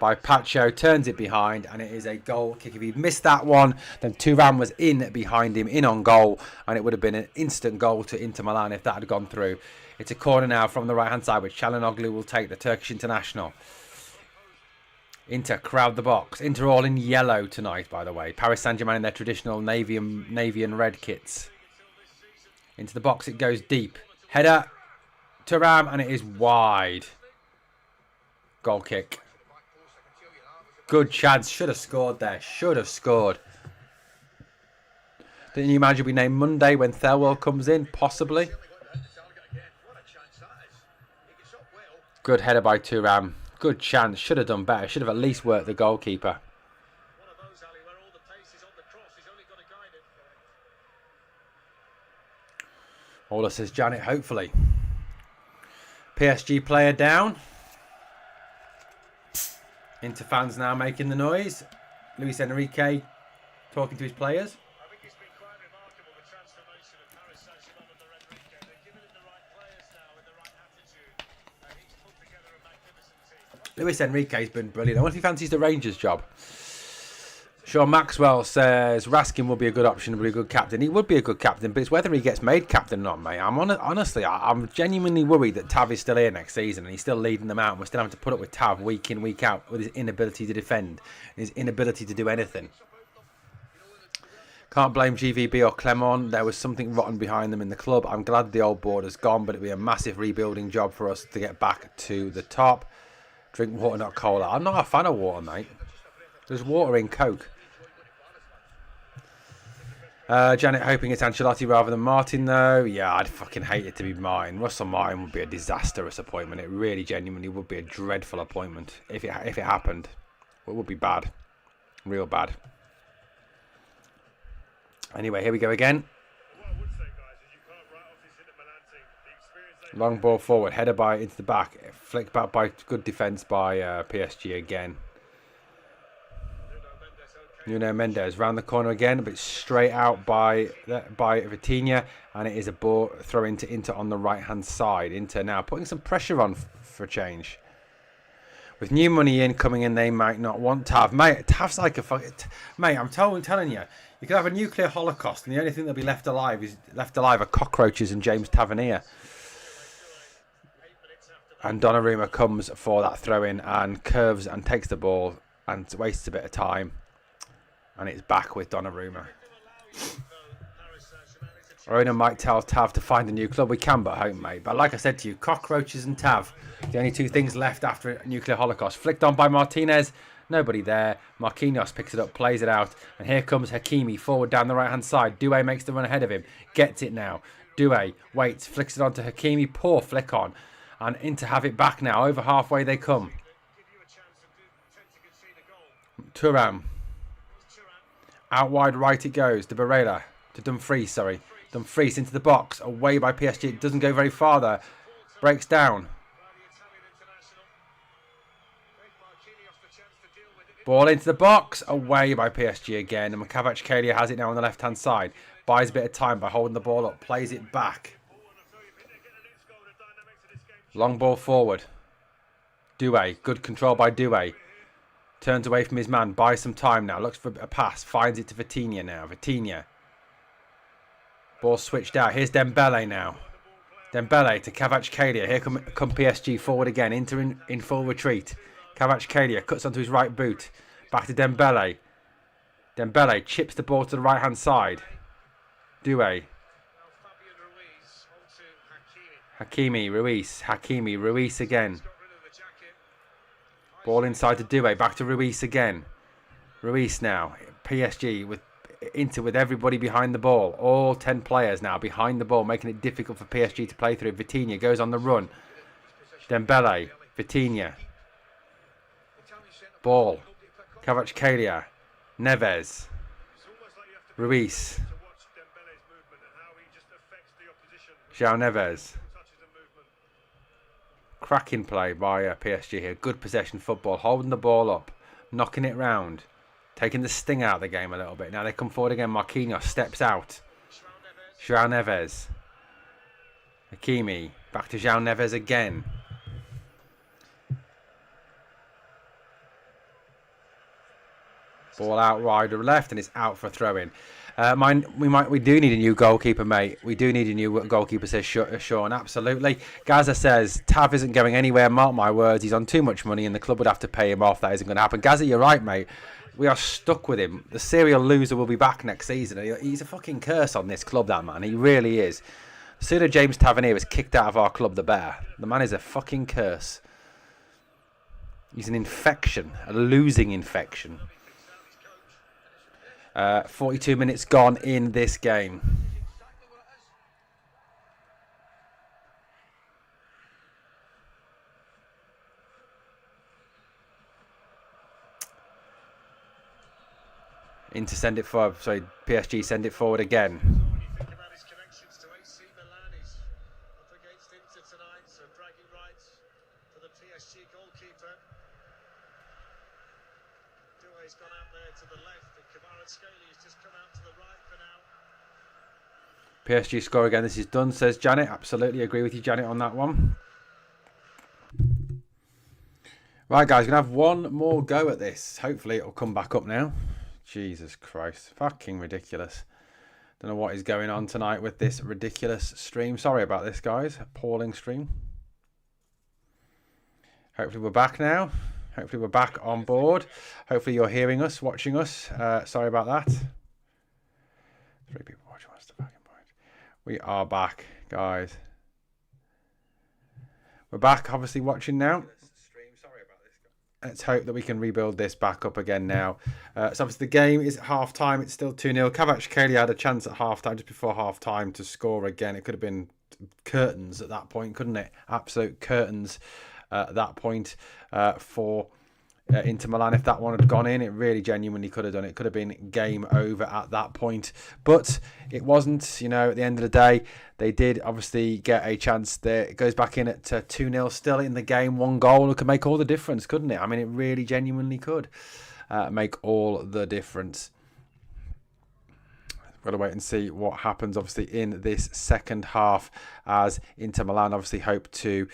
by Pacho, turns it behind, and it is a goal kick. If he'd missed that one, then Thuram was in behind him, in on goal, and it would have been an instant goal to Inter Milan if that had gone through. It's a corner now from the right-hand side, which Çalhanoğlu will take, the Turkish international. Inter crowd the box. Inter all in yellow tonight, by the way. Paris Saint-Germain in their traditional navy and red kits. Into the box it goes deep. Header, Thuram, and it is wide. Goal kick. Good chance. Should have scored there. Should have scored. Didn't you imagine we name Monday when Thelwell comes in? Possibly. Good header by Thuram. Good chance. Should have done better. Should have at least worked the goalkeeper. Ola says Janet, hopefully. PSG player down. Inter fans now making the noise. Luis Enrique talking to his players. I think it's been quite remarkable, the transformation of Paris Saint-Germain and the Red Weekend. They've given him the right players now with the right attitude. He's put together a magnificent team. Luis Enrique's been brilliant. I wonder if he fancies the Rangers job. Sean Maxwell says Raskin would be a good option, would be a good captain. He would be a good captain, but it's whether he gets made captain or not, mate. Honestly, I'm genuinely worried that Tav is still here next season and he's still leading them out. And we're still having to put up with Tav week in, week out with his inability to defend and his inability to do anything. Can't blame GVB or Clement. There was something rotten behind them in the club. I'm glad the old board has gone, but it'll be a massive rebuilding job for us to get back to the top. Drink water, not cola. I'm not a fan of water, mate. There's water in Coke. Janet hoping it's Ancelotti rather than Martin, though. Yeah, I'd fucking hate it to be Martin. Russell Martin would be a disastrous appointment. It really genuinely would be a dreadful appointment if it happened. It would be bad. Real bad. Anyway, here we go again. Long ball forward. Header by into the back. Flick back by good defence by PSG again. Nuno Mendes round the corner again, but straight out by Vitinha, and it is a ball throw into Inter on the right hand side. Inter now putting some pressure on for a change. With new money in coming in, they might not want Tav. Mate, Tav's like a fucking... Mate, I'm telling you, you could have a nuclear holocaust and the only thing that'll be left alive are cockroaches and James Tavernier. And Donnarumma comes for that throw-in and curves and takes the ball and wastes a bit of time. And it's back with Donnarumma. Owner might tell Tav to find a new club. We can but hope, mate. But like I said to you, cockroaches and Tav, the only two things left after a nuclear holocaust. Flicked on by Martinez. Nobody there. Marquinhos picks it up, plays it out. And here comes Hakimi forward down the right-hand side. Doué makes the run ahead of him. Gets it now. Doué waits, flicks it on to Hakimi. Poor flick on. And Inter have it back now. Over halfway they come. Thuram. Out wide right it goes. To Barella. To Dumfries, sorry. Dumfries into the box. Away by PSG. It doesn't go very far there. Breaks down. Ball into the box. Away by PSG again. And Kvaratskhelia has it now on the left-hand side. Buys a bit of time by holding the ball up. Plays it back. Long ball forward. Doué. Good control by Doué. Turns away from his man. Buys some time now. Looks for a pass. Finds it to Vitinha now. Vitinha. Ball switched out. Here's Dembele now. Dembele to Kvaratskhelia. Here come PSG forward again. Inter in full retreat. Kvaratskhelia cuts onto his right boot. Back to Dembele. Dembele chips the ball to the right-hand side. Doué. Hakimi, Ruiz again. Ball inside to Doué, back to Ruiz again. Ruiz now, PSG with Inter with everybody behind the ball. All 10 players now behind the ball, making it difficult for PSG to play through. Vitinha goes on the run. Dembele, Vitinha. Ball. Kvaratskhelia. Neves. Ruiz. João Neves. Cracking play by PSG here. Good possession football. Holding the ball up. Knocking it round. Taking the sting out of the game a little bit. Now they come forward again. Marquinhos steps out. João Neves. Hakimi. Back to João Neves again. Ball out wide or left and it's out for a throw-in. We do need a new goalkeeper, mate. We do need a new goalkeeper, says Sean. Absolutely. Gaza says, Tav isn't going anywhere. Mark my words. He's on too much money and the club would have to pay him off. That isn't going to happen. Gaza, you're right, mate. We are stuck with him. The serial loser will be back next season. He's a fucking curse on this club, that man. He really is. The sooner James Tavernier is kicked out of our club, the better. The man is a fucking curse. He's an infection. A losing infection. 42 minutes gone in this game. Inter send it forward. Sorry, PSG send it forward again. When you think about his connections to AC Milan, he's up against Inter tonight, so bragging rights for the PSG goalkeeper. Doué's gone out there to the left, and Kvaratskhelia has just come out to the right for now. PSG score again. This is done, says Janet. Absolutely agree with you, Janet, on that one. Right, guys, we're going to have one more go at this. Hopefully it'll come back up now. Jesus Christ. Fucking ridiculous. Don't know what is going on tonight with this ridiculous stream. Sorry about this, guys. Appalling stream. Hopefully we're back now. Hopefully we're back on board. Hopefully you're hearing us, watching us. Sorry about that. 3 people watching. What's the fucking point? We are back, guys. We're back, obviously, watching now. Let's hope that we can rebuild this back up again now. So obviously the game is at half-time. It's still 2-0. Kvaratskhelia had a chance at half-time, just before half-time, to score again. It could have been curtains at that point, couldn't it? Absolute curtains at that point for Inter Milan. If that one had gone in, it really genuinely could have done it. It could have been game over at that point. But it wasn't, you know, at the end of the day. They did obviously get a chance there. It goes back in at 2-0 still in the game. One goal could make all the difference, couldn't it? I mean, it really genuinely could make all the difference. Got to wait and see what happens, obviously, in this second half, as Inter Milan obviously hope to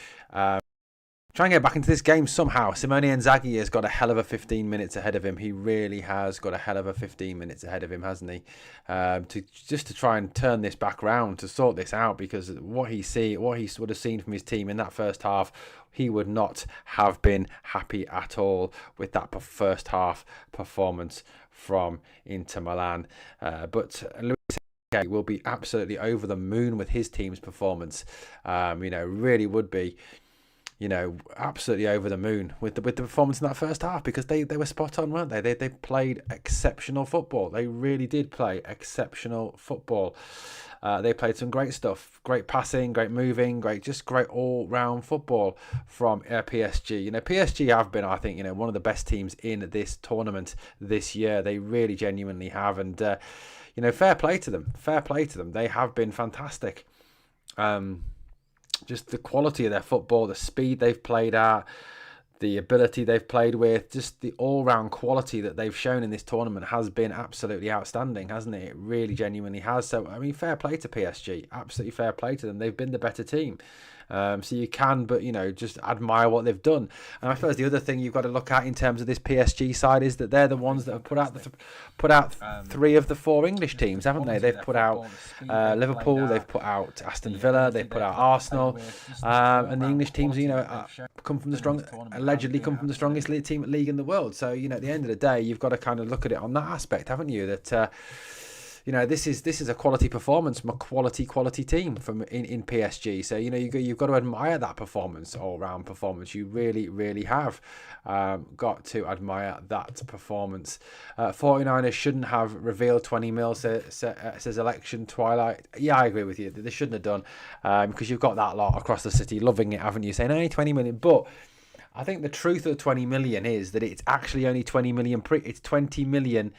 Try and get back into this game somehow. Simone Inzaghi has got a hell of a 15 minutes ahead of him. He really has got a hell of a 15 minutes ahead of him, hasn't he? To try and turn this back round, to sort this out, because what he would have seen from his team in that first half, he would not have been happy at all with that first half performance from Inter Milan. But Luis will be absolutely over the moon with his team's performance. Really would be. Absolutely over the moon with the performance in that first half, because they were spot on, weren't they? They played exceptional football. They really did play exceptional football. They played some great stuff, great passing, great moving, great all-round football from PSG. PSG have been, I think, one of the best teams in this tournament this year. They really genuinely have, and fair play to them. Fair play to them. They have been fantastic. Just the quality of their football, the speed they've played at, the ability they've played with, just the all-round quality that they've shown in this tournament has been absolutely outstanding, hasn't it? It really genuinely has. So, fair play to PSG. Absolutely fair play to them. They've been the better team. So you can, but, just admire what they've done. And I suppose the other thing you've got to look at in terms of this PSG side is that they're the ones that have put out 3 of the 4 English teams, haven't they? They've put out Liverpool, they've put out Aston Villa, they've put out Arsenal, and the English teams, allegedly come from the strongest league in the world. So, at the end of the day, you've got to kind of look at it on that aspect, haven't you? That this is a quality performance from a quality team from in PSG. So you've got to admire that performance, all round performance. You really have got to admire that performance. 49ers shouldn't have revealed 20 mil, says Election Twilight. Yeah, I agree with you. They shouldn't have done, because you've got that lot across the city loving it, haven't you? Saying only 20 million, but I think the truth of the 20 million is that it's actually only 20 million. It's 20 million.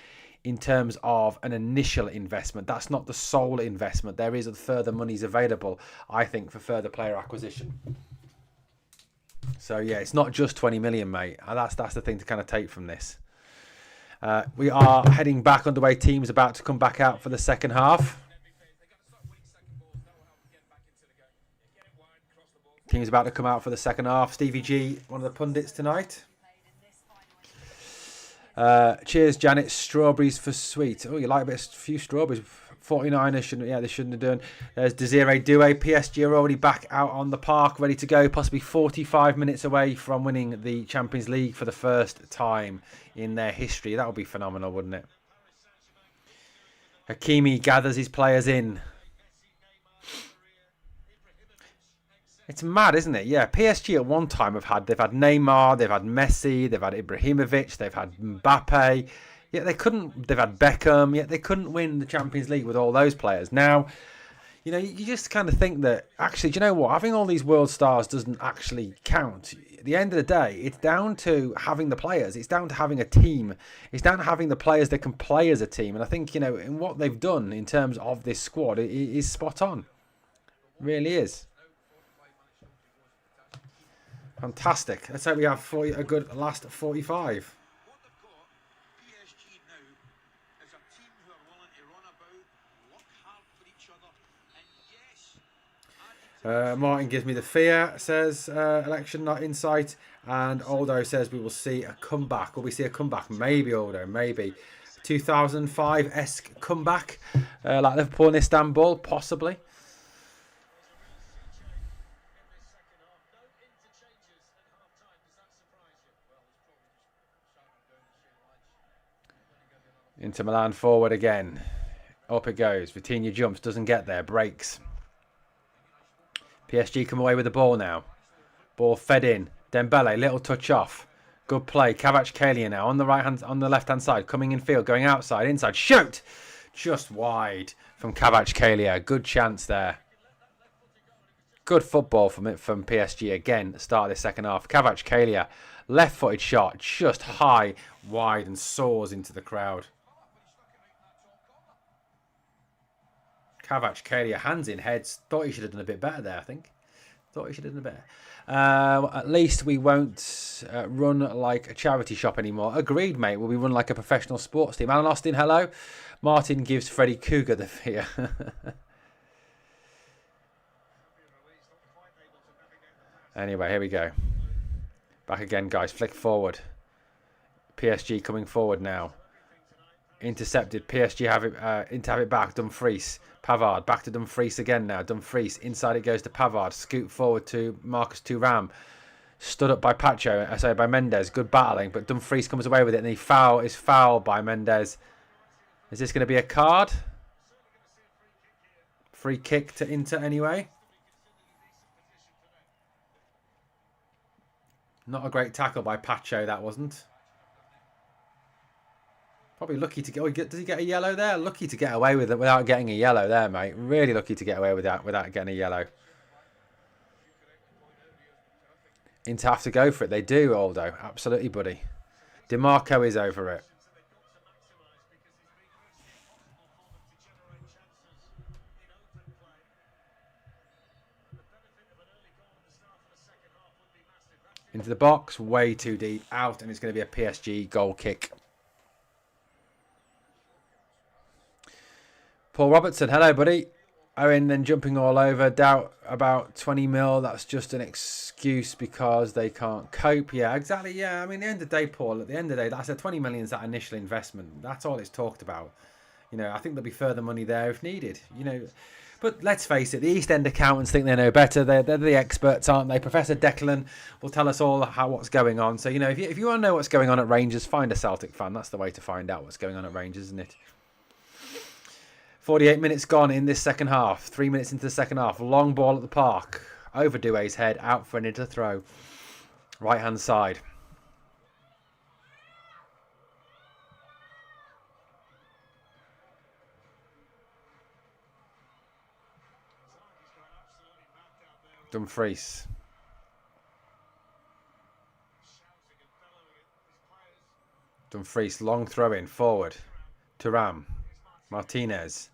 In terms of an initial investment. That's not the sole investment. There is further monies available, I think, for further player acquisition. So yeah, it's not just 20 million, mate. That's the thing to kind of take from this. We are heading back underway. Teams about to come back out for the second half. Teams about to come out for the second half. Stevie G, one of the pundits tonight. Cheers, Janet. Strawberries for sweet. Oh, you like a few strawberries. 49ers they shouldn't have done. There's Desiree Doué. PSG are already back out on the park, ready to go. Possibly 45 minutes away from winning the Champions League for the first time in their history. That would be phenomenal, wouldn't it? Hakimi gathers his players in. It's mad, isn't it? Yeah, PSG at one time they've had Neymar, they've had Messi, they've had Ibrahimovic, they've had Mbappe. Yet they've had Beckham, yet they couldn't win the Champions League with all those players. Now, you just kind of think that, actually, do you know what? Having all these world stars doesn't actually count. At the end of the day, it's down to having the players. It's down to having a team. It's down to having the players that can play as a team. And I think, in what they've done in terms of this squad, it is spot on. It really is. Fantastic. Let's hope we have a good last 45. Martin gives me the fear, says Election, not insight. And Aldo says we will see a comeback. Will we see a comeback? Maybe, Aldo, maybe. 2005-esque comeback, like Liverpool and Istanbul, possibly. Inter Milan forward again. Up it goes. Vitinha jumps, doesn't get there, breaks. PSG come away with the ball now. Ball fed in. Dembele, little touch off. Good play. Kvaratskhelia now on the left hand side, coming in field, going outside, inside. Shoot! Just wide from Kvaratskhelia. Good chance there. Good football from PSG again at the start of the second half. Kvaratskhelia, left-footed shot, just high, wide, and soars into the crowd. Kvaratskhelia, hands in heads. Thought he should have done a bit better there, I think. Thought he should have done a bit better. At least we won't run like a charity shop anymore. Agreed, mate. We'll be run like a professional sports team. Alan Austin, hello. Martin gives Freddie Cougar the fear. Anyway, here we go. Back again, guys. Flick forward. PSG coming forward now. Intercepted. PSG have it. Inter have it back. Dumfries. Pavard. Back to Dumfries again now. Dumfries. Inside it goes to Pavard. Scoot forward to Marcus Thuram. Stood up by Pacho. Sorry, by Mendes. Good battling. But Dumfries comes away with it. And he is fouled by Mendes. Is this going to be a card? Free kick to Inter anyway. Not a great tackle by Pacho, that wasn't. Probably lucky to get... does he get a yellow there? Lucky to get away with it without getting a yellow there, mate. Really lucky to get away with that without getting a yellow. Inter have to go for it. They do, Aldo. Absolutely, buddy. DiMarco is over it. Into the box, way too deep, out, and it's going to be a PSG goal kick. Paul Robertson, hello, buddy. Owen then jumping all over, doubt about 20 mil. That's just an excuse because they can't cope. Yeah, exactly. Yeah, I mean, at the end of the day, Paul, at the end of the day, that's a 20 million is that initial investment. That's all it's talked about. You know, I think there'll be further money there if needed. You know, but let's face it, the East End accountants think they know better. They're the experts, aren't they? Professor Declan will tell us all what's going on. So, you know, if you want to know what's going on at Rangers, find a Celtic fan. That's the way to find out what's going on at Rangers, isn't it? 48 minutes gone in this second half. 3 minutes into the second half. Long ball at the park. Over Doué's head. Out for an Inter throw. Right hand side. Dumfries. Dumfries, long throw in, forward. Thuram. Martinez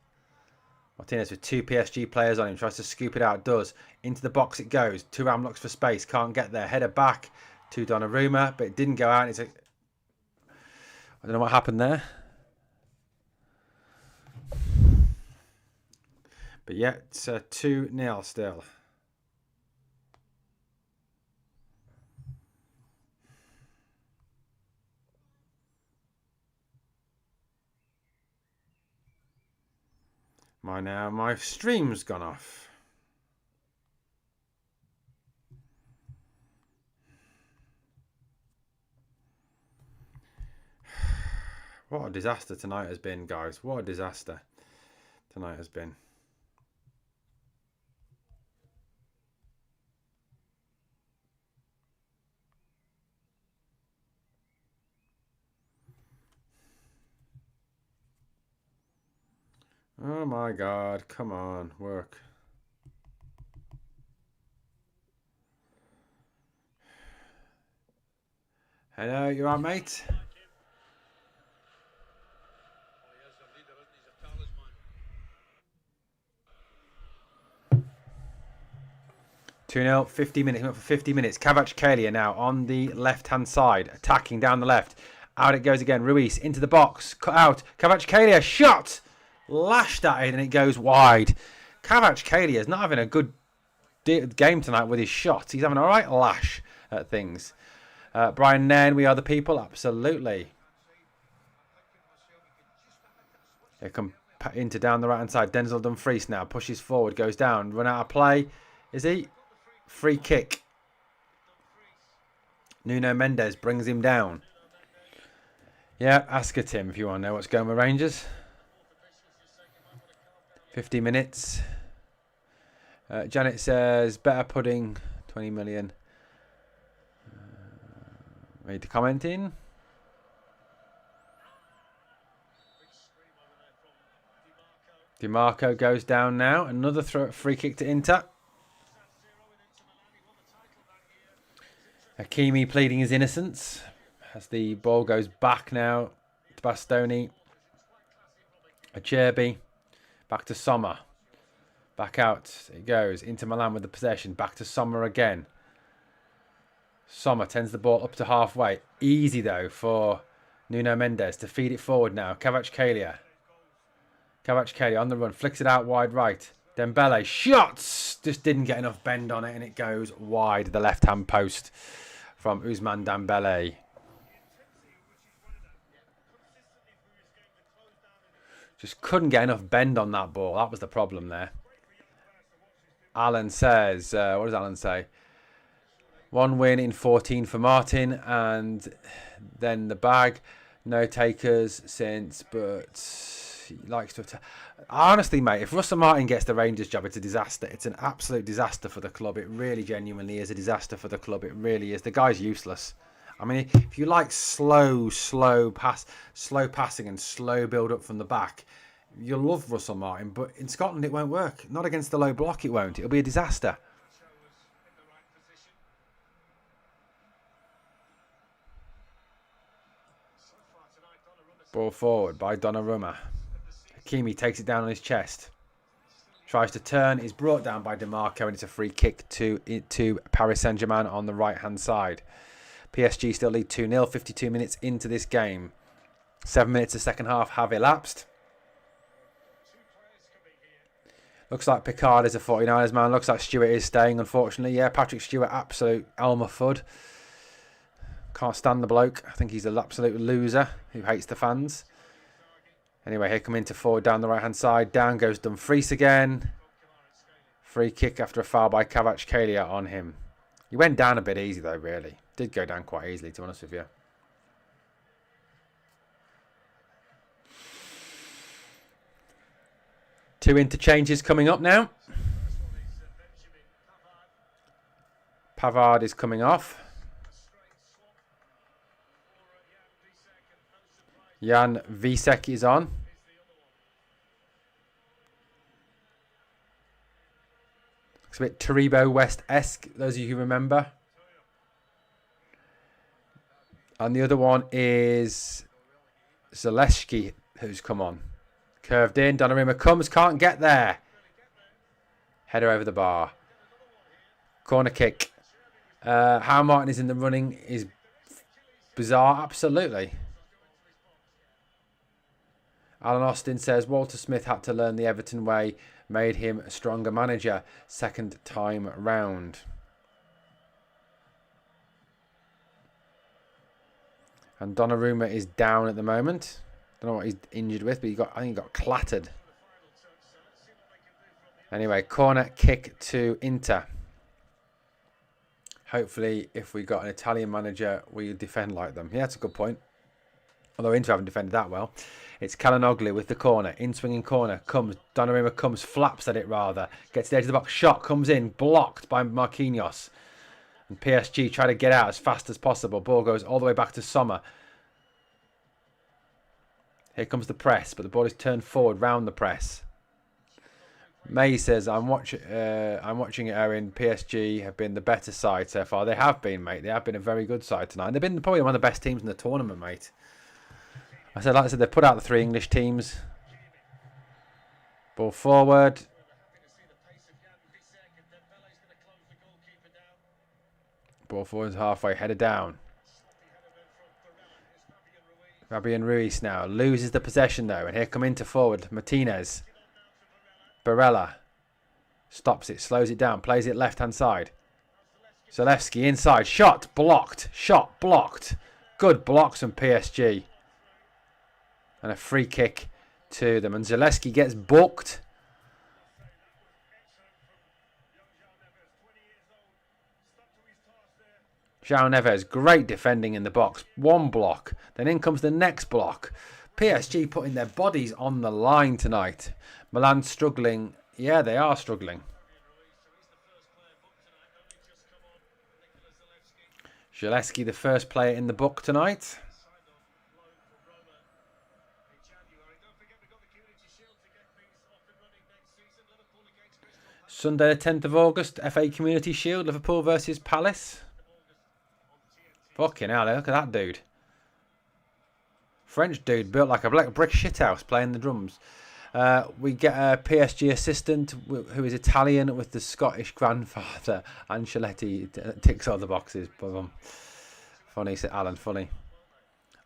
with two PSG players on him. Tries to scoop it out, does. Into the box it goes. Thuram looks for space, can't get there. Header back to Donnarumma, but it didn't go out. I don't know what happened there. But yeah, it's 2-0 still. My stream's gone off. What a disaster tonight has been, guys. What a disaster tonight has been. Oh my God, come on, work. Hello, you alright, mate? Two 0 50 minutes. Up for 50 minutes. Kvaratskhelia now on the left-hand side, attacking down the left. Out it goes again. Ruiz into the box, cut out. Kvaratskhelia shot. Lashed at it and it goes wide. Kvaratskhelia is not having a good game tonight with his shots. He's having a right lash at things. Brian Nairn, we are the people. Absolutely. Here come Inter down the right-hand side. Denzel Dumfries now pushes forward, goes down. Run out of play. Is he? Free kick. Nuno Mendes brings him down. Yeah, ask her, Tim, if you want to know what's going with Rangers. 50 minutes. Janet says, better pudding, 20 million. Ready to comment in? DiMarco goes down now. Another free kick to Inter. Hakimi pleading his innocence as the ball goes back now to Bastoni. Acerbi. Back to Sommer. Back out it goes. Inter Milan with the possession. Back to Sommer again. Sommer tends the ball up to halfway. Easy though for Nuno Mendes to feed it forward now. Kvaratskhelia on the run. Flicks it out wide right. Dembele shots. Just didn't get enough bend on it and it goes wide. The left hand post. from Ousmane Dembele. Just couldn't get enough bend on that ball. That was the problem there. Alan says, what does Alan say? 1 win in 14 for Martin, and then the bag. No takers since, but he likes to attack. Honestly, mate, if Russell Martin gets the Rangers job, it's a disaster. It's an absolute disaster for the club. It really genuinely is a disaster for the club. It really is. The guy's useless. I mean, if you like slow passing and slow build up from the back, you'll love Russell Martin. But in Scotland, it won't work. Not against the low block, it won't. It'll be a disaster. Ball forward by Donnarumma. Hakimi takes it down on his chest. Tries to turn. Is brought down by DeMarco, and it's a free kick to Paris Saint-Germain on the right-hand side. PSG still lead 2-0, 52 minutes into this game. 7 minutes of second half have elapsed. Looks like Picard is a 49ers man. Looks like Stewart is staying, unfortunately. Yeah, Patrick Stewart, absolute Elmer Fudd. Can't stand the bloke. I think he's an absolute loser who hates the fans. Anyway, here come into forward down the right-hand side. Down goes Dumfries again. Free kick after a foul by Kvaratskhelia on him. He went down a bit easy, though, really. Did go down quite easily, to be honest with you. Two interchanges coming up now. Pavard is coming off. Jan Visek is on. Looks a bit Taribo West-esque, those of you who remember. And the other one is Zaleski, who's come on. Curved in, Donnarumma comes, can't get there. Header over the bar. Corner kick. How Martin is in the running is bizarre, absolutely. Alan Austin says, Walter Smith had to learn the Everton way, made him a stronger manager, second time round. And Donnarumma is down at the moment. Don't know what he's injured with, but I think he got clattered. Anyway, corner kick to Inter. Hopefully, if we got an Italian manager, we defend like them. Yeah, that's a good point. Although Inter haven't defended that well. It's Kalinoglu with the corner. In-swinging corner. Comes. Donnarumma comes. Flaps at it, rather. Gets to the edge of the box. Shot comes in. Blocked by Marquinhos. And PSG try to get out as fast as possible. Ball goes all the way back to Sommer. Here comes the press. But the ball is turned forward round the press. May says, I'm watching it, Owen. PSG have been the better side so far. They have been, mate. They have been a very good side tonight. And they've been probably one of the best teams in the tournament, mate. Like I said, they've put out the 3 English teams. Ball forward. Ball forward halfway, header down. Fabian Ruiz now loses the possession though, and here come into forward Martinez. Barella stops it, slows it down, plays it left hand side. Zalewski inside, shot blocked, shot blocked. Good blocks from PSG. And a free kick to them. And Zalewski gets booked. João Neves, great defending in the box. One block. Then in comes the next block. PSG putting their bodies on the line tonight. Milan struggling. Yeah, they are struggling. Zalewski, the first player in the book tonight. Sunday the 10th of August, FA Community Shield, Liverpool versus Palace. Fucking hell, look at that dude. French dude built like a brick shithouse playing the drums. We get a PSG assistant who is Italian with the Scottish grandfather. Ancelotti ticks all the boxes. Funny, Alan, funny.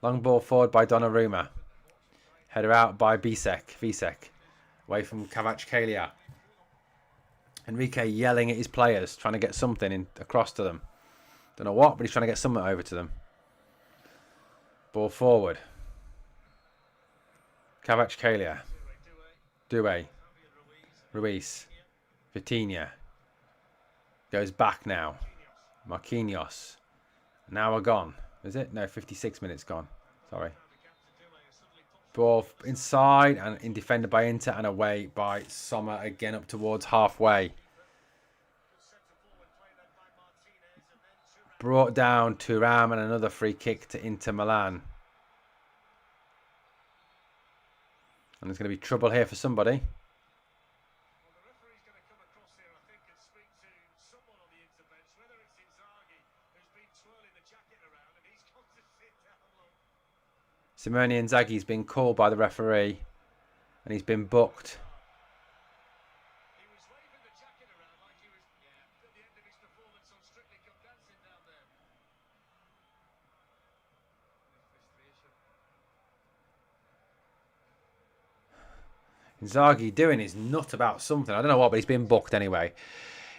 Long ball forward by Donnarumma. Header out by Visek. Away from Kvaratskhelia. Enrique yelling at his players, trying to get something across to them. Don't know what, but he's trying to get something over to them. Ball forward. Kvaratskhelia. Doué. Ruiz. Vitinha. Goes back now. Marquinhos. An hour gone. Is it? No, 56 minutes gone. Sorry. Ball inside and in defended by Inter and away by Sommer again up towards halfway. Brought down to Ram and another free kick to Inter Milan. And there's going to be trouble here for somebody. Simone Inzaghi's been called by the referee and he's been booked. He was waving the jacket around like he was at the end of his performance on Strictly Come Dancing down there. Inzaghi doing his nut about something. I don't know what, but he's been booked anyway.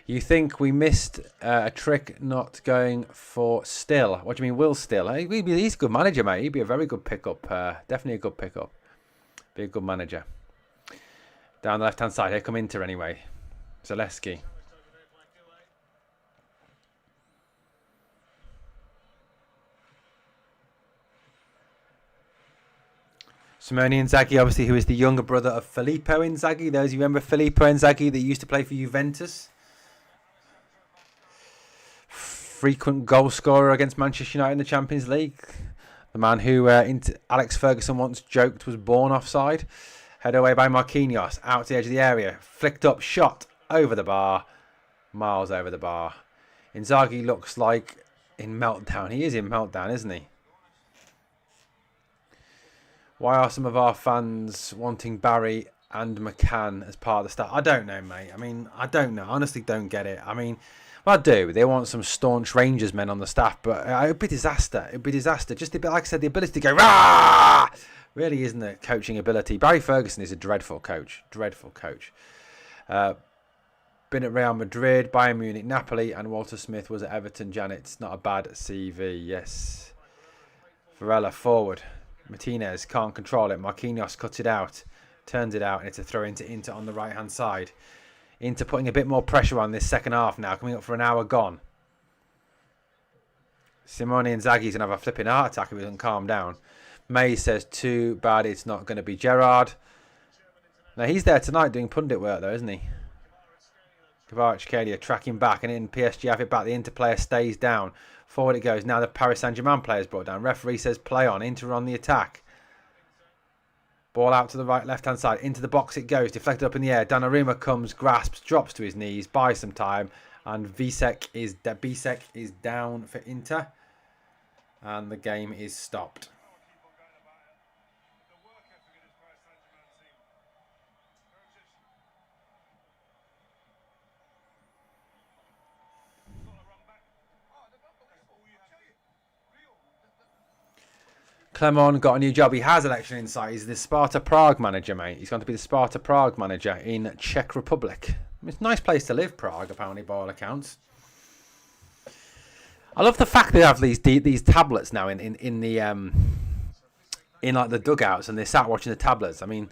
You think we missed a trick not going for Still? What do you mean, Will Still? He's a good manager, mate. He'd be a very good pickup. Definitely a good pickup. Be a good manager. Down the left-hand side. Here come Inter anyway. Zaleski. Simone Inzaghi, obviously, who is the younger brother of Filippo Inzaghi. Those who remember Filippo Inzaghi that used to play for Juventus. Frequent goal scorer against Manchester United in the Champions League. The man who Alex Ferguson once joked was born offside. Head away by Marquinhos. Out to the edge of the area. Flicked up. Shot. Over the bar. Miles over the bar. Inzaghi looks like in meltdown. He is in meltdown, isn't he? Why are some of our fans wanting Barry and McCann as part of the staff? I don't know, mate. I mean, I don't know. I honestly don't get it. I mean, well, I do. They want some staunch Rangers men on the staff, but it would be disaster. It would be disaster. Just a bit, like I said, the ability to go, rah! Really isn't a coaching ability. Barry Ferguson is a dreadful coach. Dreadful coach. Been at Real Madrid, Bayern Munich, Napoli, and Walter Smith was at Everton. Janet's not a bad CV. Yes. Varela forward. Martinez can't control it. Marquinhos cuts it out. Turns it out, and it's a throw into Inter on the right-hand side. Inter putting a bit more pressure on this second half now. Coming up for an hour gone. Simone Inzaghi's going to have a flipping heart attack if he doesn't calm down. May says, too bad it's not going to be Gerrard. Now, he's there tonight doing pundit work, though, isn't he? Kvaratskhelia tracking back, and in PSG have it back. The Inter player stays down. Forward it goes. Now the Paris Saint-Germain player is brought down. Referee says play on. Inter on the attack. Ball out to the right, left-hand side. Into the box it goes. Deflected up in the air. Donnarumma comes, grasps, drops to his knees, buys some time. And Bisek is down for Inter. And the game is stopped. Clement got a new job. He has election insight. He's the Sparta Prague manager, mate. He's going to be the Sparta Prague manager in Czech Republic. It's a nice place to live, Prague, apparently, by all accounts. I love the fact they have these tablets now in like the dugouts, and they sat watching the tablets. I mean,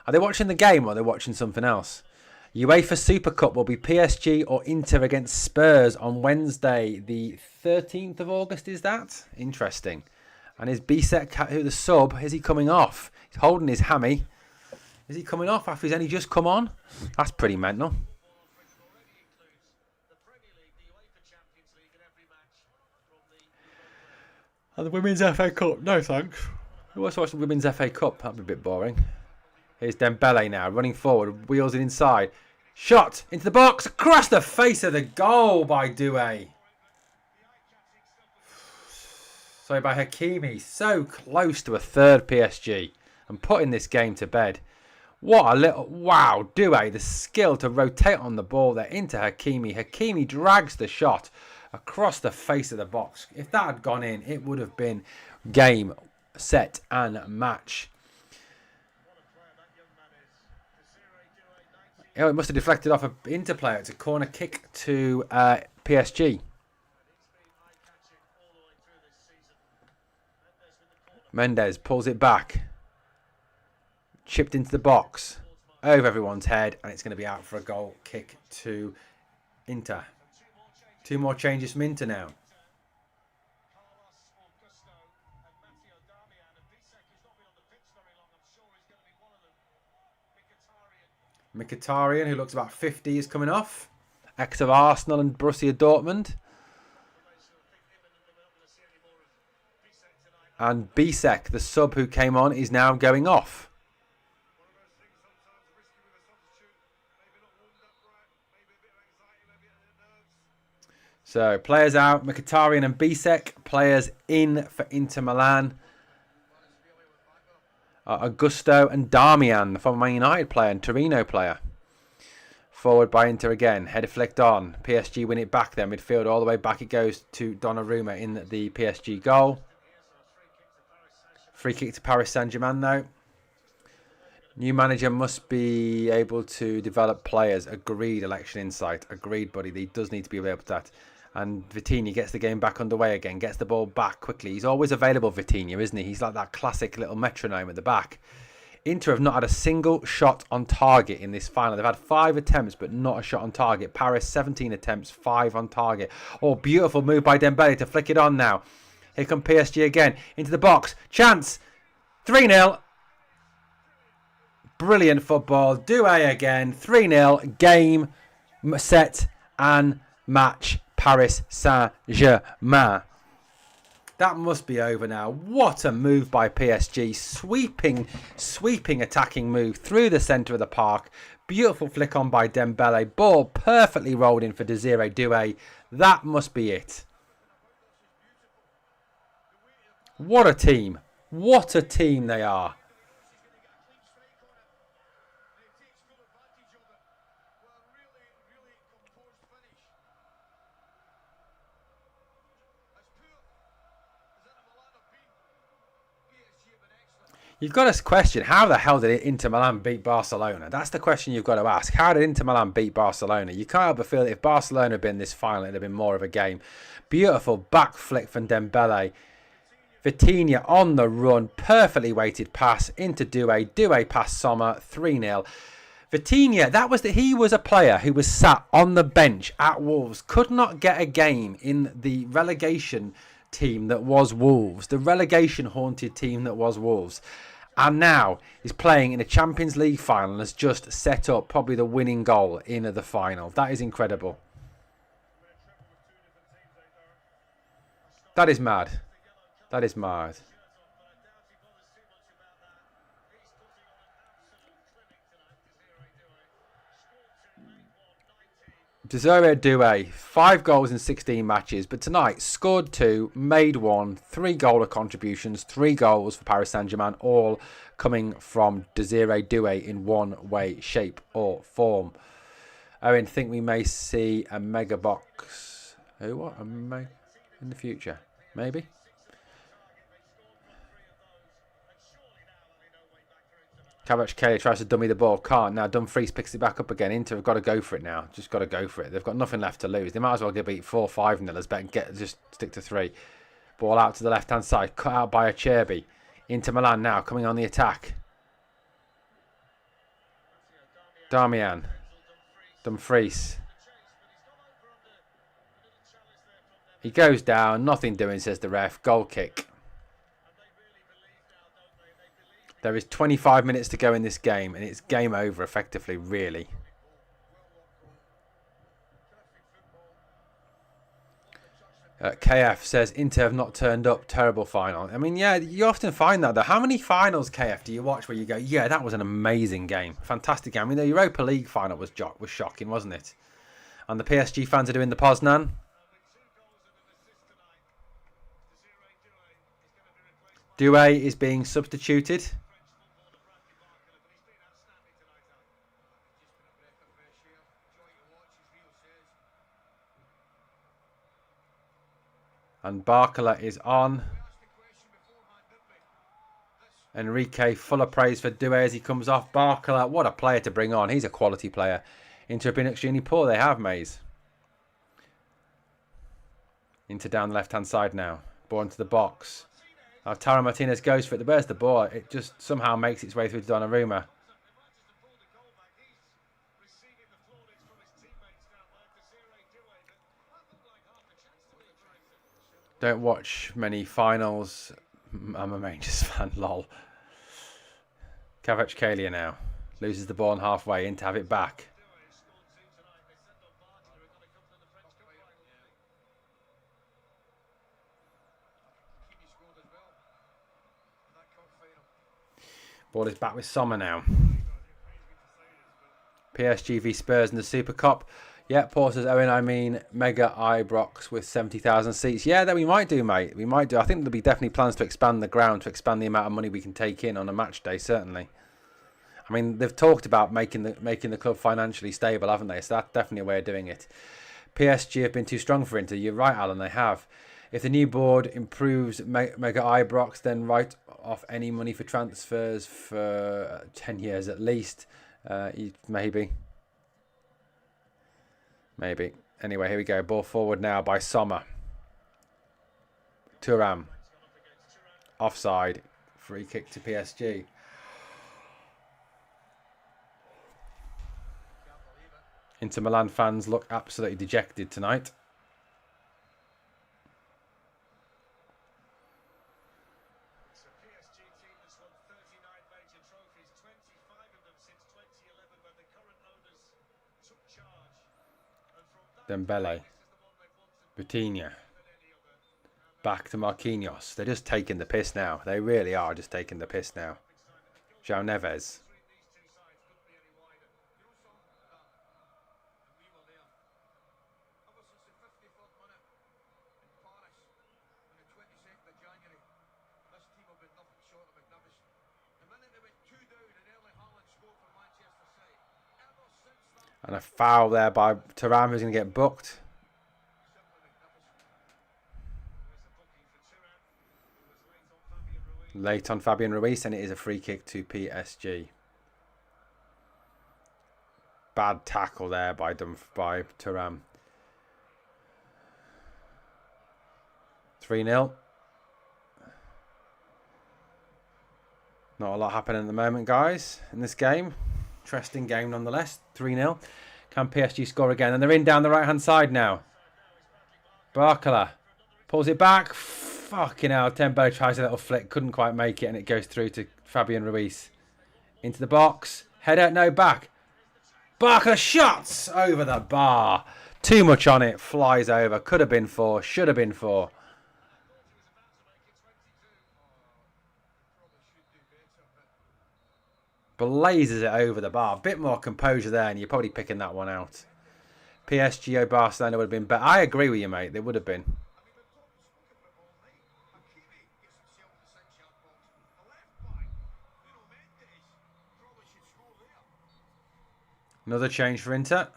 are they watching the game or are they watching something else? UEFA Super Cup will be PSG or Inter against Spurs on Wednesday, the 13th of August. Is that interesting? And is Bisek, who the sub, is he coming off? He's holding his hammy. Is he coming off after he's only just come on? That's pretty mental. And the Women's FA Cup. No, thanks. Who wants to watch the Women's FA Cup? That'd be a bit boring. Here's Dembele now, running forward, wheels it inside. Shot into the box, across the face of the goal by Doué. Sorry, by Hakimi. So close to a third PSG and putting this game to bed. What a little... Wow, Doué, the skill to rotate on the ball there into Hakimi. Hakimi drags the shot across the face of the box. If that had gone in, it would have been game, set and match. Oh, it must have deflected off an Inter player. It's a corner kick to PSG. Mendes pulls it back. Chipped into the box. Over everyone's head. And it's going to be out for a goal kick to Inter. 2 more changes from Inter now. Mkhitaryan, who looks about 50, is coming off. Ex of Arsenal and Borussia Dortmund. And Bisek, the sub who came on, is now going off. So, players out, Mkhitaryan and Bisek. Players in for Inter Milan. Augusto and Darmian, the former Man United player and Torino player. Forward by Inter again. Header flicked on. PSG win it back there. Midfield all the way back. It goes to Donnarumma in the PSG goal. Free kick to Paris Saint-Germain now. New manager must be able to develop players. Agreed, Election Insight. Agreed, buddy. He does need to be able to that. And Vitinha gets the game back underway again. Gets the ball back quickly. He's always available, Vitinha, isn't he? He's like that classic little metronome at the back. Inter have not had a single shot on target in this final. They've had 5 attempts, but not a shot on target. Paris, 17 attempts, 5 on target. Oh, beautiful move by Dembele to flick it on now. Here come PSG again. Into the box. Chance. 3-0. Brilliant football. Doué again. 3-0. Game, set, and match. Paris Saint-Germain. That must be over now. What a move by PSG. Sweeping attacking move through the centre of the park. Beautiful flick on by Dembele. Ball perfectly rolled in for Desiree Doué. That must be it. What a team. What a team they are. You've got to question, how the hell did Inter Milan beat Barcelona? That's the question you've got to ask. How did Inter Milan beat Barcelona? You can't help but feel that if Barcelona had been this final, it would have been more of a game. Beautiful back flick from Dembele. Vitinha on the run. Perfectly weighted pass into Doué. Doué past Sommer. 3-0. Vitinha, he was a player who was sat on the bench at Wolves. Could not get a game in the relegation team that was Wolves. The relegation haunted team that was Wolves. And now he's playing in a Champions League final and has just set up probably the winning goal in the final. That is incredible. That is mad. That is mad. Desiree Doué, 5 goals in 16 matches, but tonight scored 2, made 1, 3 goal contributions, 3 goals for Paris Saint-Germain, all coming from Desiree Doué in one way, shape or form. Owen, think we may see a mega box. In the future, maybe. Kvaratskhelia tries to dummy the ball, can't. Now Dumfries picks it back up again. Inter have got to go for it now. Just got to go for it. They've got nothing left to lose. They might as well get beat 4-5-0. Let's bet just stick to 3. Ball out to the left-hand side. Cut out by Acerbi. Inter Milan now coming on the attack. Darmian. Dumfries. He goes down. Nothing doing, says the ref. Goal kick. There is 25 minutes to go in this game, and it's game over effectively, really. KF says, Inter have not turned up. Terrible final. I mean, yeah, you often find that, though. How many finals, KF, do you watch where you go, yeah, that was an amazing game. Fantastic game. I mean, the Europa League final was shocking, wasn't it? And the PSG fans are doing the Poznan. Doué is being substituted. And Barcola is on. Enrique, full of praise for Doué as he comes off. Barcola, what a player to bring on. He's a quality player. Inter have been extremely poor. They have, Maze. Inter down the left-hand side now. Ball into the box. Tara Martinez goes for it. Where's the ball? It just somehow makes its way through to Donnarumma. Don't watch many finals. I'm a Rangers fan, lol. Kvaratskhelia now. Loses the ball on halfway in to have it back. Ball is back with Sommer now. PSG v Spurs in the Super Cup. Yeah, Paul says, Owen, I mean Mega Ibrox with 70,000 seats. Yeah, that we might do, mate. We might do. I think there'll be definitely plans to expand the ground, to expand the amount of money we can take in on a match day, certainly. I mean, they've talked about making the club financially stable, haven't they? So that's definitely a way of doing it. PSG have been too strong for Inter. You're right, Alan, they have. If the new board improves Mega Ibrox, then write off any money for transfers for 10 years at least. Maybe. Anyway, here we go. Ball forward now by Sommer. Thuram. Offside. Free kick to PSG. Inter Milan fans look absolutely dejected tonight. It's a PSG team that's won 39 major trophies, 25 of them since 2011 when the current owners took charge. And from that, Dembele. this is the one they've wanted Vitinha. more than any other. Back to Marquinhos. They're just taking the piss now. They really are just taking the piss now. João Neves. Between these two sides couldn't be any wider. You know something? And we were there. Ever since the 53rd minute in Paris on the 22nd of January, this team have been nothing short of magnificent. The minute they went 2 down and Erling Haaland scored for Manchester City, ever since that, And a foul there by Thuram, who's going to get booked. simply magnificent. There's a booking for Thuram, who was late on Fabian Ruiz. Late on Fabian Ruiz, and it is a free kick to PSG. Bad tackle there by Thuram. 3-0. Not a lot happening at the moment, guys, in this game. Interesting game nonetheless. 3-0. Can PSG score again? And they're in down the right-hand side now. Barcola pulls it back. Fucking hell. Dembele tries a little flick. Couldn't quite make it. And it goes through to Fabian Ruiz. Into the box. Header. No, back. Barcola shots over the bar. Too much on it. Flies over. Could have been 4. Should have been 4. Blazes it over the bar. A bit more composure there, and you're probably picking that one out. PSG or Barcelona would have been better. I agree with you, mate. They would have been. Another change for Inter.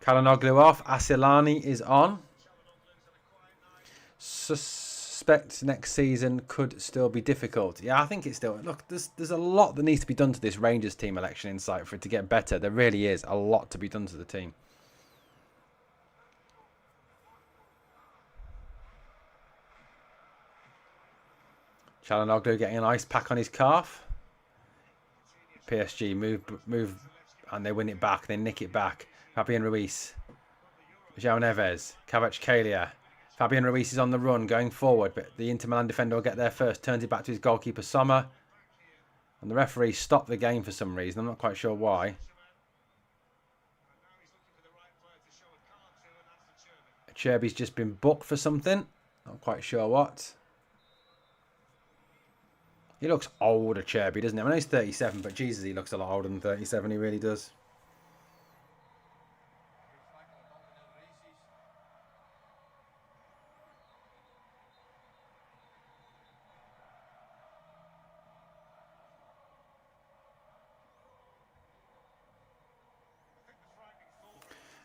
Calhanoglu off. Asilani is on. Suspect next season could still be difficult. Yeah, I think it's still... Look, there's a lot that needs to be done to this Rangers team election insight for it to get better. There really is a lot to be done to the team. Calhanoglu getting an ice pack on his calf. PSG move, and they win it back. They nick it back. Fabian Ruiz. João Neves. Kvaratskhelia. Fabian Ruiz is on the run, going forward, but the Inter Milan defender will get there first. Turns it back to his goalkeeper, Sommer. And the referee stopped the game for some reason. I'm not quite sure why. Cherby's just been booked for something. Not quite sure what. He looks older, Cherby, doesn't he? I know he's 37, but Jesus, he looks a lot older than 37. He really does.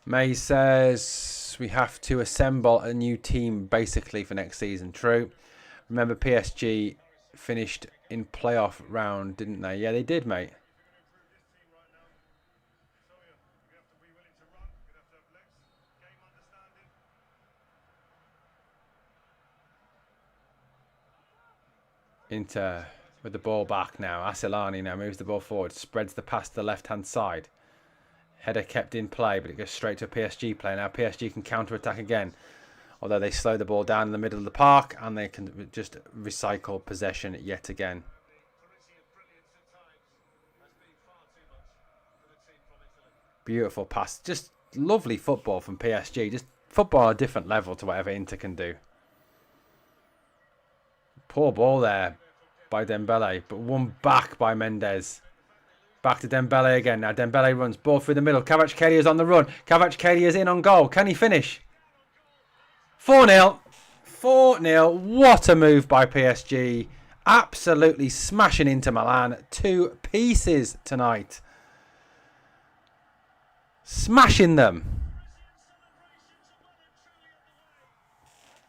May says we have to assemble a new team basically for next season. True. Remember PSG finished in playoff round, didn't they? Yeah, they did, mate. Inter with the ball back now. Asilani now moves the ball forward, spreads the pass to the left-hand side. Header kept in play, but it goes straight to a PSG play. Now PSG can counter-attack again, although they slow the ball down in the middle of the park, and they can just recycle possession yet again. Beautiful pass. Just lovely football from PSG. Just football on a different level to whatever Inter can do. Poor ball there by Dembele, but won back by Mendes. Back to Dembele again. Now Dembele runs. Ball through the middle. Kvaratskhelia is on the run. Kvaratskhelia is in on goal. Can he finish? 4-0. 4-0. What a move by PSG. Absolutely smashing Inter Milan to pieces tonight. Smashing them.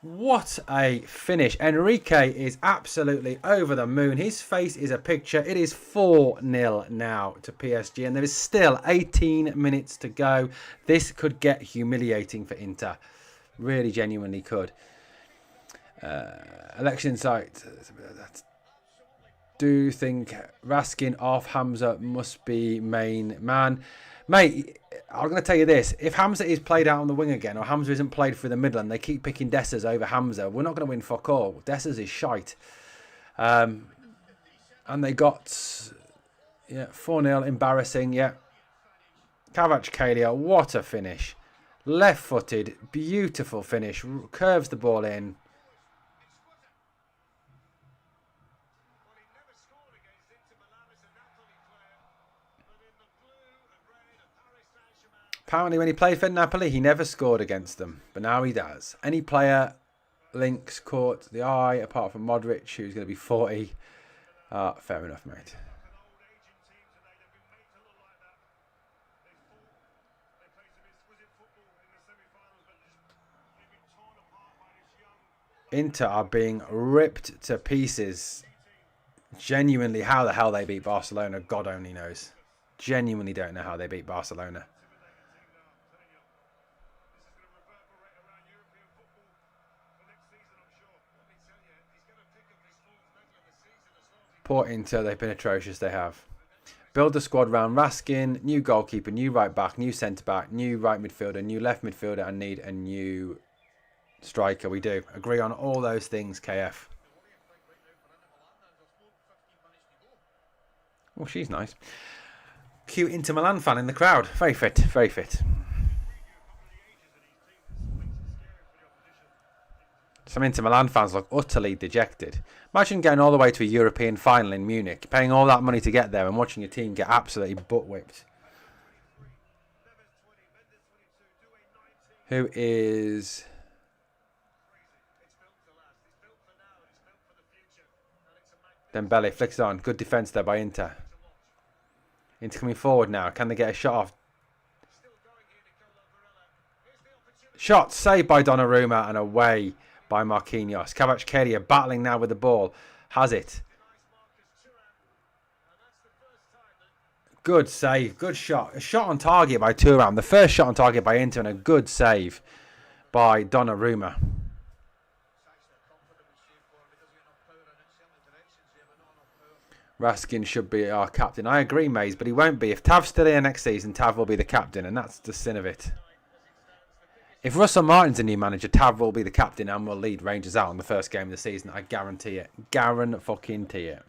What a finish. Enrique is absolutely over the moon. His face is a picture. It is 4-0 now to PSG, and there is still 18 minutes to go. This could get humiliating for Inter. Really genuinely could. Election Insight. Do you think Raskin off Hamza must be main man? Mate, I'm going to tell you this. If Hamza is played out on the wing again, or Hamza isn't played through the middle, and they keep picking Dessers over Hamza, we're not going to win fuck all. Dessers is shite. And they got 4-0, embarrassing, yeah. Kvaratskhelia, what a finish. Left-footed, beautiful finish. Curves the ball in. Apparently when he played for Napoli, he never scored against them. But now he does. Any player links caught the eye, apart from Modric, who's going to be 40. Fair enough, mate. Inter are being ripped to pieces. Genuinely, how the hell they beat Barcelona, God only knows. Genuinely don't know how they beat Barcelona. Poor Inter, they've been atrocious, they have. Build the squad round Raskin, new goalkeeper, new right back, new centre back, new right midfielder, new left midfielder, and need a new striker. We do. Agree on all those things, KF. Oh, she's nice. Cute Inter Milan fan in the crowd. Very fit, very fit. Some Inter Milan fans look utterly dejected. Imagine getting all the way to a European final in Munich, paying all that money to get there and watching your team get absolutely butt-whipped. Who is... Dembele flicks on. Good defence there by Inter. Inter coming forward now. Can they get a shot off? Shot saved by Donnarumma and away by Marquinhos. Kvaratskhelia battling now with the ball. Has it. Good save. Good shot. A shot on target by Thuram. The first shot on target by Inter and a good save by Donnarumma. Raskin should be our captain. I agree, Mays, but he won't be. If Tav's still here next season, Tav will be the captain, and that's the sin of it. If Russell Martin's a new manager, Tav will be the captain and will lead Rangers out on the first game of the season. I guarantee it. Guarantee it.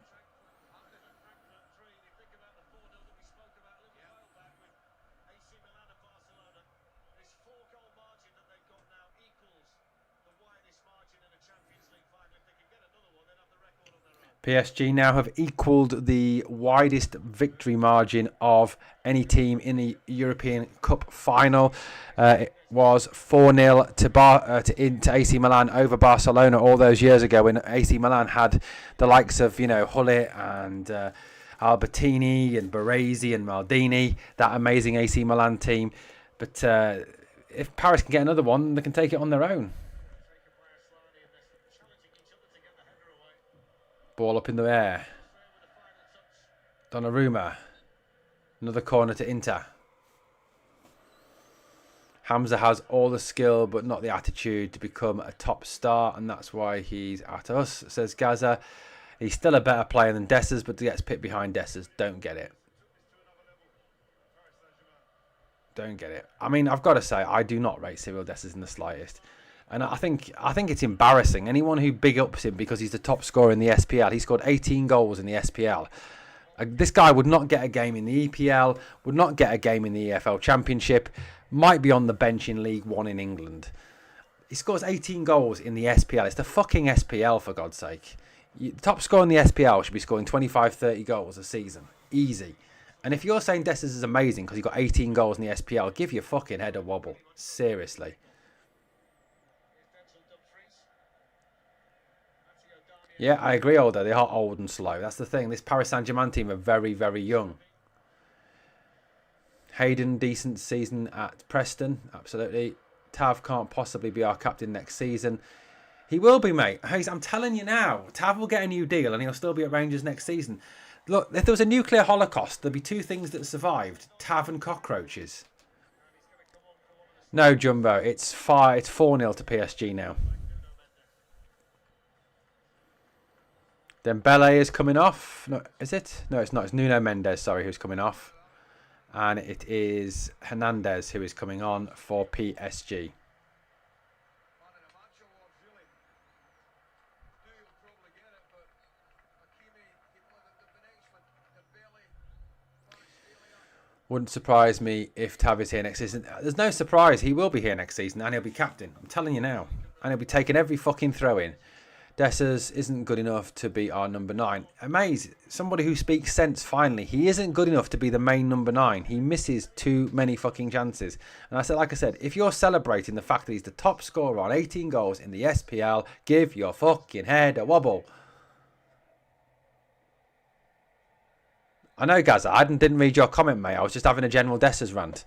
PSG now have equalled the widest victory margin of any team in the European Cup final. It was 4-0 to AC Milan over Barcelona all those years ago when AC Milan had the likes of, Hullet and Albertini and Baresi and Maldini, that amazing AC Milan team. But if Paris can get another one, they can take it on their own. Ball up in the air. Donnarumma. Another corner to Inter. Hamza has all the skill but not the attitude to become a top star, and that's why he's at us, says Gaza. He's still a better player than Dessers, but gets pit behind Dessers. Don't get it. Don't get it. I mean, I've got to say, I do not rate Cyril Dessers in the slightest. And I think it's embarrassing. Anyone who big ups him because he's the top scorer in the SPL, he scored 18 goals in the SPL. This guy would not get a game in the EPL, would not get a game in the EFL Championship, might be on the bench in League One in England. He scores 18 goals in the SPL. It's the fucking SPL, for God's sake. The top scorer in the SPL should be scoring 25, 30 goals a season. Easy. And if you're saying Dessers is amazing because he got 18 goals in the SPL, give your fucking head a wobble. Seriously. Yeah, I agree, Aldo. They are old and slow. That's the thing. This Paris Saint-Germain team are very, very young. Hayden, decent season at Preston. Absolutely. Tav can't possibly be our captain next season. He will be, mate. I'm telling you now. Tav will get a new deal and he'll still be at Rangers next season. Look, if there was a nuclear holocaust, there'd be two things that survived. Tav and cockroaches. No, Jumbo. It's 4-0 to PSG now. Dembele is coming off. No, is it? No, it's not. It's Nuno Mendes, sorry, who's coming off. And it is Hernandez who is coming on for PSG. Wouldn't surprise me if Tav is here next season. There's no surprise. He will be here next season and he'll be captain. I'm telling you now. And he'll be taking every fucking throw in. Dessers isn't good enough to be our number 9. Amazing. Somebody who speaks sense, finally. He isn't good enough to be the main number 9. He misses too many fucking chances. And like I said, if you're celebrating the fact that he's the top scorer on 18 goals in the SPL, give your fucking head a wobble. I know, Gaza, I didn't read your comment, mate. I was just having a general Dessers rant.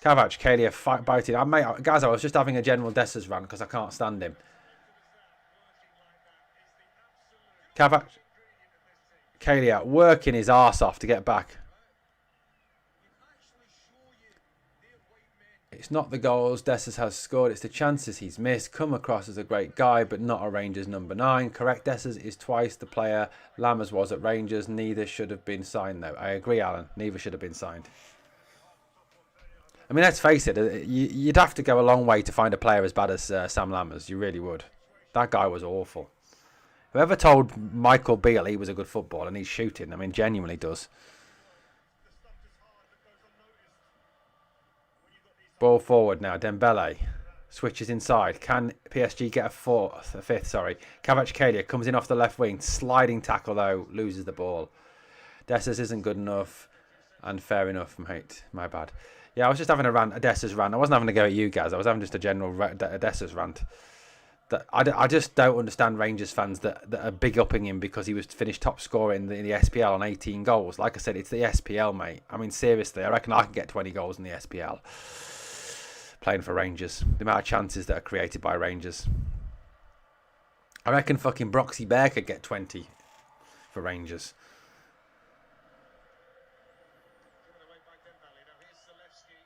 Kavac, Kalia fight biting. Guys, I was just having a general Dessers rant because I can't stand him. Kavac, Kalia working his arse off to get back. It's not the goals Dessers has scored, it's the chances he's missed. Come across as a great guy, but not a Rangers number 9. Correct, Dessers is twice the player Lammers was at Rangers. Neither should have been signed, though. I agree, Alan. Neither should have been signed. I mean, let's face it, you'd have to go a long way to find a player as bad as Sam Lammers. You really would. That guy was awful. Whoever told Michael Beale he was a good footballer and he's shooting, I mean, genuinely does. Ball forward now. Dembele switches inside. Can PSG get a fifth? Sorry. Kvaratskhelia comes in off the left wing. Sliding tackle, though. Loses the ball. Dessers isn't good enough. And fair enough, mate. My bad. Yeah, I was just having a Dessers rant. I wasn't having to go at you guys. I was having just a general Dessers rant. I just don't understand Rangers fans that are big upping him because he was finished top scorer in the SPL on 18 goals. Like I said, it's the SPL, mate. I mean, seriously, I reckon I can get 20 goals in the SPL playing for Rangers. The amount of chances that are created by Rangers. I reckon fucking Broxy Bear could get 20 for Rangers.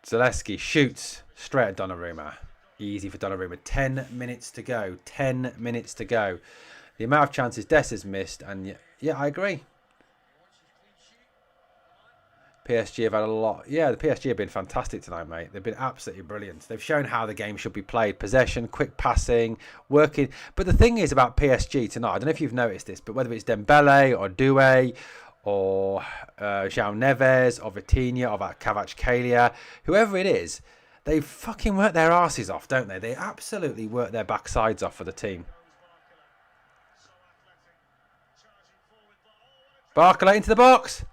Zaleski shoots straight at Donnarumma. Easy for Donnarumma. 10 minutes to go. 10 minutes to go. The amount of chances Dessers missed, and yeah, I agree. PSG have had a lot. Yeah, the PSG have been fantastic tonight, mate. They've been absolutely brilliant. They've shown how the game should be played. Possession, quick passing, working. But the thing is about PSG tonight, I don't know if you've noticed this, but whether it's Dembele or Doué or João Neves or Vitinha or Kvaratskhelia, whoever it is, they fucking work their arses off, don't they? They absolutely work their backsides off for the team. Barcola into the box.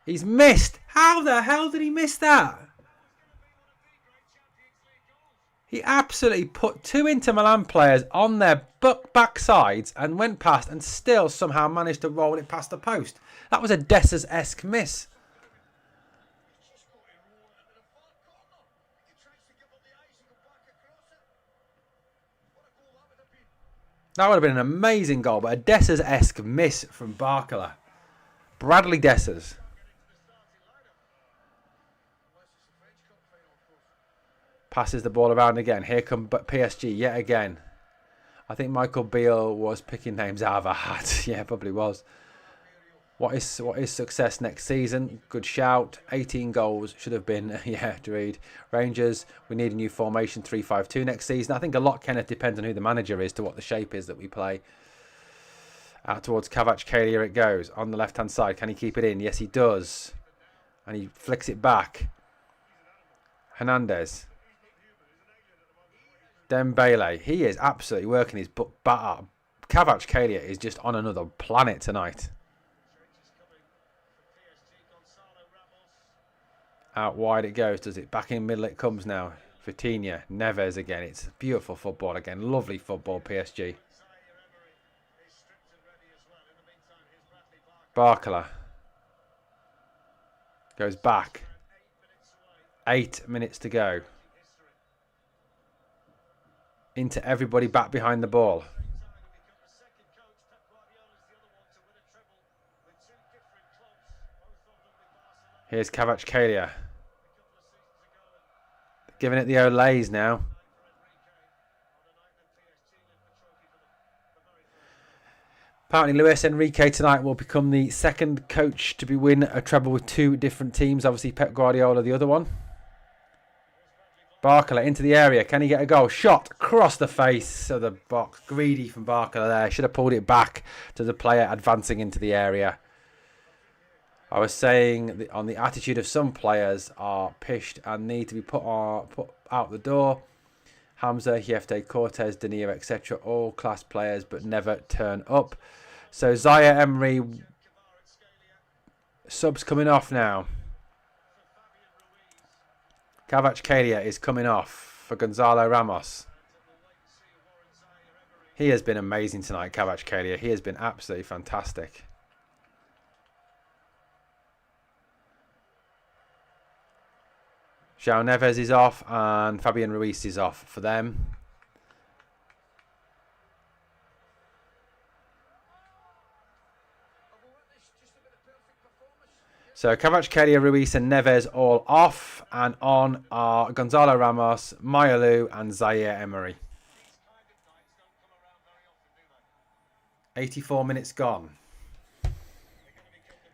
He's missed. How the hell did he miss that? He absolutely put 2 Inter Milan players on their backsides and went past and still somehow managed to roll it past the post. That was a Dessers-esque miss. That would have been an amazing goal, but a Dessers-esque miss from Barcola. Bradley Dessers. Passes the ball around again. Here come PSG yet again. I think Michael Beale was picking names out of a hat. Yeah, probably was. What is success next season? Good shout. 18 goals should have been. Yeah, Dreed. Rangers, we need a new formation, 3-5-2 next season. I think a lot, Kenneth, depends on who the manager is to what the shape is that we play. Out towards Kvaratskhelia it goes. On the left-hand side, can he keep it in? Yes, he does. And he flicks it back. Hernandez. Dembele. He is absolutely working his butt up. Kvaratskhelia is just on another planet tonight. Out wide it goes, does it? Back in middle it comes now. Vitinha, Neves again. It's beautiful football again. Lovely football, PSG. Barcola. Goes back. 8 minutes to go. Into everybody back behind the ball. Here's Kvaratskhelia. Giving it the Olays now. Apparently Luis Enrique tonight will become the second coach to win a treble with 2 different teams. Obviously Pep Guardiola the other one. Barcola into the area. Can he get a goal? Shot across the face of the box. Greedy from Barcola there. Should have pulled it back to the player advancing into the area. I was saying on the attitude of some players are pished and need to be put out the door. Hamza, Hiefte, Cortez, Dania, etc. All class players but never turn up. So Zaire Emery subs coming off now. Kvaratskhelia is coming off for Gonzalo Ramos. He has been amazing tonight, Kvaratskhelia. He has been absolutely fantastic. João Neves is off and Fabian Ruiz is off for them. So Kvaratskhelia, Ruiz and Neves all off, and on are Gonzalo Ramos, Mayolu and Zaire Emery. 84 minutes gone.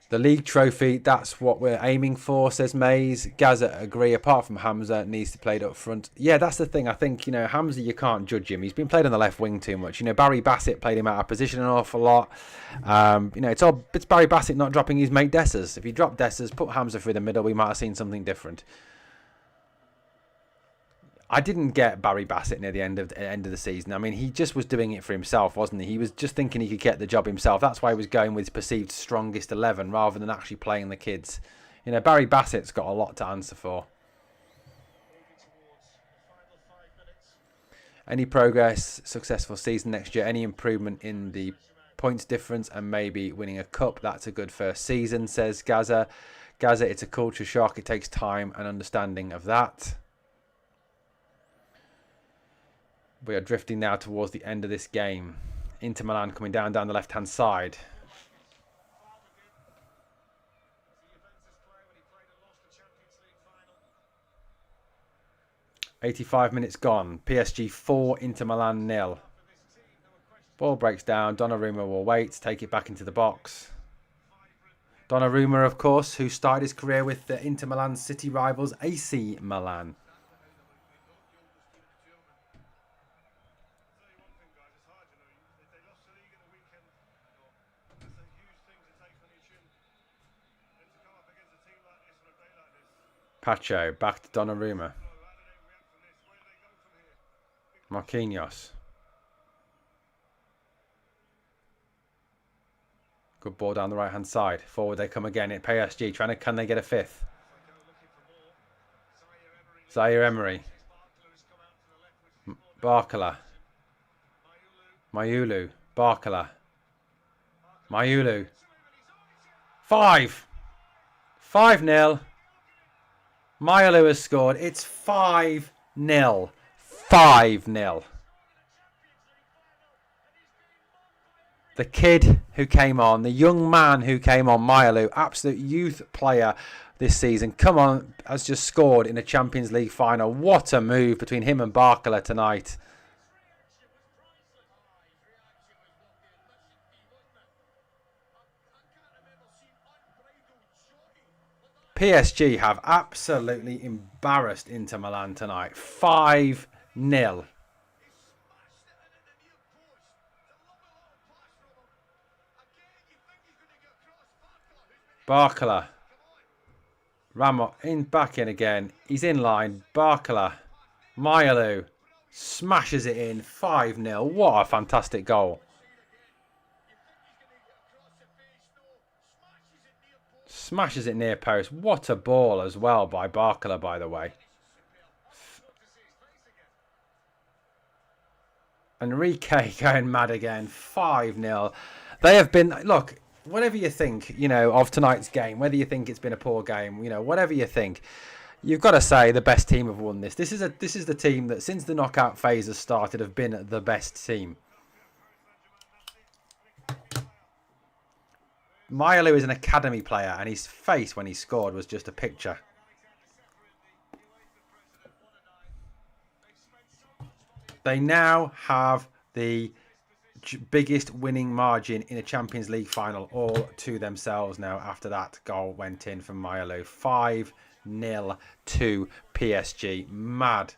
The league trophy, that's what we're aiming for, says Mays. Gaza agree, apart from Hamza, needs to play it up front. Yeah, that's the thing. I think, you know, Hamza, you can't judge him. He's been played on the left wing too much. You know, Barry Bassett played him out of position an awful lot. You know, it's Barry Bassett not dropping his mate Dessers. If he dropped Dessers, put Hamza through the middle, we might have seen something different. I didn't get Barry Bassett near the end of the season. I mean, he just was doing it for himself, wasn't he? He was just thinking he could get the job himself. That's why he was going with his perceived strongest 11 rather than actually playing the kids. You know, Barry Bassett's got a lot to answer for. Any progress, successful season next year, any improvement in the points difference and maybe winning a cup. That's a good first season, says Gaza. Gaza, it's a culture shock. It takes time and understanding of that. We are drifting now towards the end of this game. Inter Milan coming down the left-hand side. $85 minutes gone. PSG 4, Inter Milan 0. Ball breaks down. Donnarumma will wait. Take it back into the box. Donnarumma, of course, who started his career with the Inter Milan city rivals AC Milan. Pacho, back to Donnarumma. Marquinhos. Good ball down the right-hand side. Forward they come again at PSG. Can they get a fifth? Zaire Emery. Barcola. Mayulu. Barcola. Mayulu. 5-0. Mayolu has scored. It's 5-0. 5-0. The kid who came on, the young man who came on, Mayolu, absolute youth player this season. Come on, has just scored in a Champions League final. What a move between him and Barcola tonight. PSG have absolutely embarrassed Inter Milan tonight. 5-0. Barcola. Ramos back in again. He's in line. Barcola. Maialu smashes it in. 5-0. What a fantastic goal. Smashes it near post. What a ball as well by Barcola, by the way. Enrique going mad again. 5-0. They have been... Look, whatever you think, you know, of tonight's game, whether you think it's been a poor game, you know, whatever you think, you've got to say the best team have won this. This is the team that, since the knockout phase has started, have been the best team. Maialu is an academy player, and his face when he scored was just a picture. They now have the biggest winning margin in a Champions League final all to themselves now after that goal went in from Maialu. 5-0 to PSG. Mad.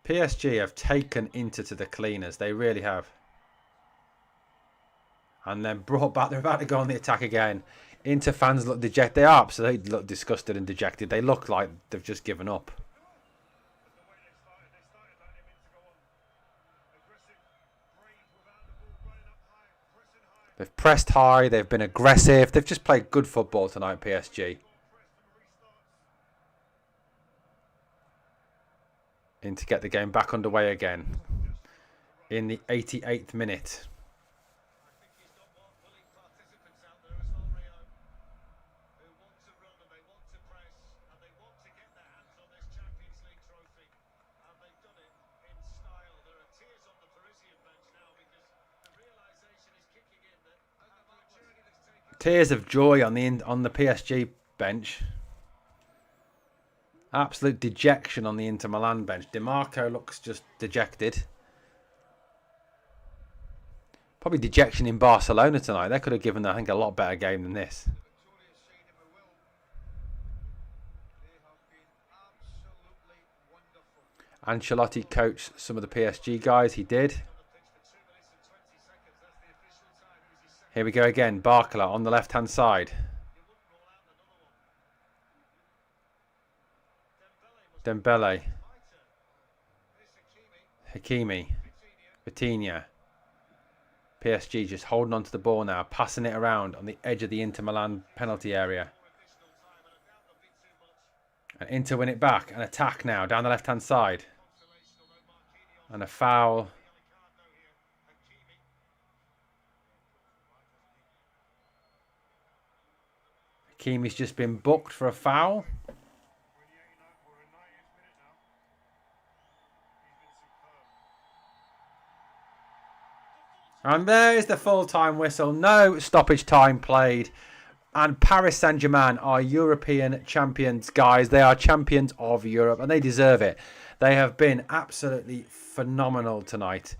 PSG have taken Inter to the cleaners. They really have. And then brought back. They're about to go on the attack again. Inter fans look dejected. They are absolutely look disgusted and dejected. They look like they've just given up. They've pressed high. They've been aggressive. They've just played good football tonight, PSG. In to get the game back underway again in the 88th minute. Tears of joy on the PSG bench. Absolute dejection on the Inter Milan bench. DiMarco looks just dejected. Probably dejection in Barcelona tonight. They could have given, I think, a lot better game than this. Ancelotti coached some of the PSG guys. He did. Here we go again. Barcola on the left-hand side. Dembele. Hakimi. Vitinha. PSG just holding on to the ball now. Passing it around on the edge of the Inter Milan penalty area. And Inter win it back. An attack now down the left-hand side. And a foul. Hakimi's just been booked for a foul. And there's the full-time whistle. No stoppage time played. And Paris Saint-Germain are European champions, guys. They are champions of Europe, and they deserve it. They have been absolutely phenomenal tonight.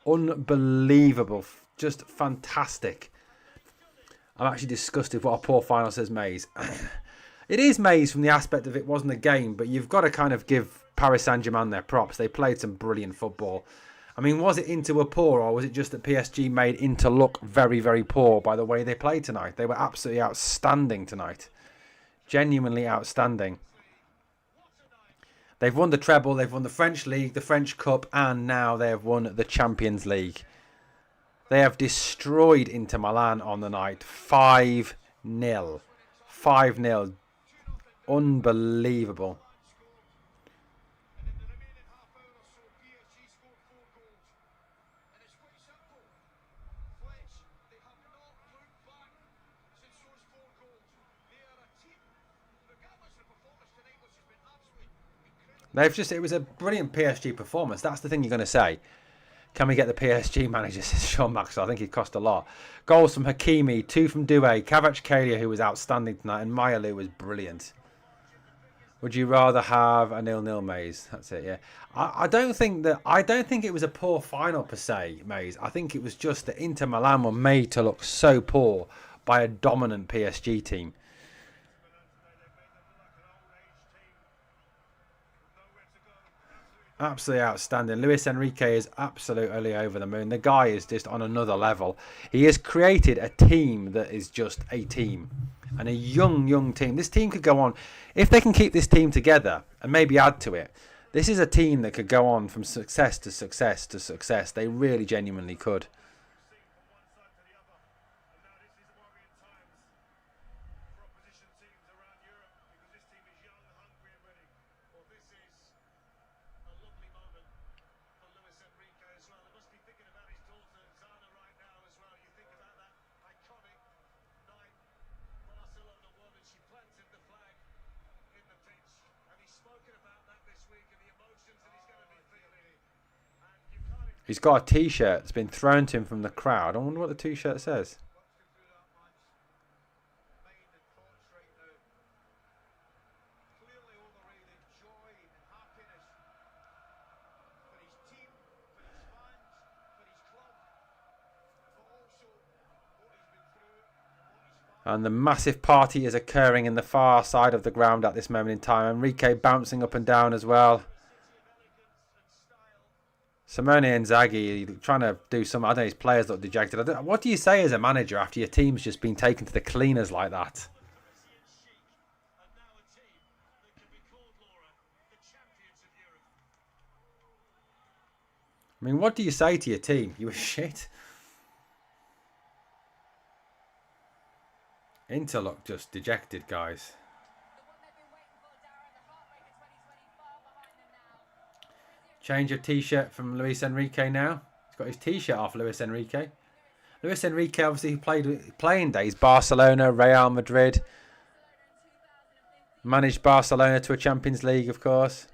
Unbelievable. Just fantastic. I'm actually disgusted what our poor final says Maze. It is Maze from the aspect of it wasn't a game, but you've got to kind of give Paris Saint-Germain their props. They played some brilliant football. I mean, was it Inter were poor, or was it just that PSG made Inter look very, very poor by the way they played tonight? They were absolutely outstanding tonight. Genuinely outstanding. They've won the treble, they've won the French League, the French Cup, and now they have won the Champions League. They have destroyed Inter Milan on the night. 5-0. 5-0. Unbelievable. It was a brilliant PSG performance. That's the thing you're going to say. Can we get the PSG manager? Says Sean Maxwell. I think it cost a lot. Goals from Hakimi, 2 from Doué, Kvaratskhelia, who was outstanding tonight, and Mayalou was brilliant. Would you rather have a 0-0, Maze? That's it, yeah. I don't think it was a poor final per se, Maze. I think it was just that Inter Milan were made to look so poor by a dominant PSG team. Absolutely outstanding. Luis Enrique is absolutely over the moon. The guy is just on another level. He has created a team that is just a team. And a young team. This team could go on. If they can keep this team together and maybe add to it, this is a team that could go on from success to success to success. They really genuinely could. He's got a T-shirt that's been thrown to him from the crowd. I wonder what the T-shirt says. And the massive party is occurring in the far side of the ground at this moment in time. Enrique bouncing up and down as well. Simone Inzaghi trying to do some. I don't know, his players look dejected. What do you say as a manager after your team's just been taken to the cleaners like that? I mean, what do you say to your team? You were shit. Inter look just dejected, guys. Change of T-shirt from Luis Enrique now. He's got his T-shirt off, Luis Enrique. Luis Enrique obviously played playing days. Barcelona, Real Madrid. Managed Barcelona to a Champions League, of course.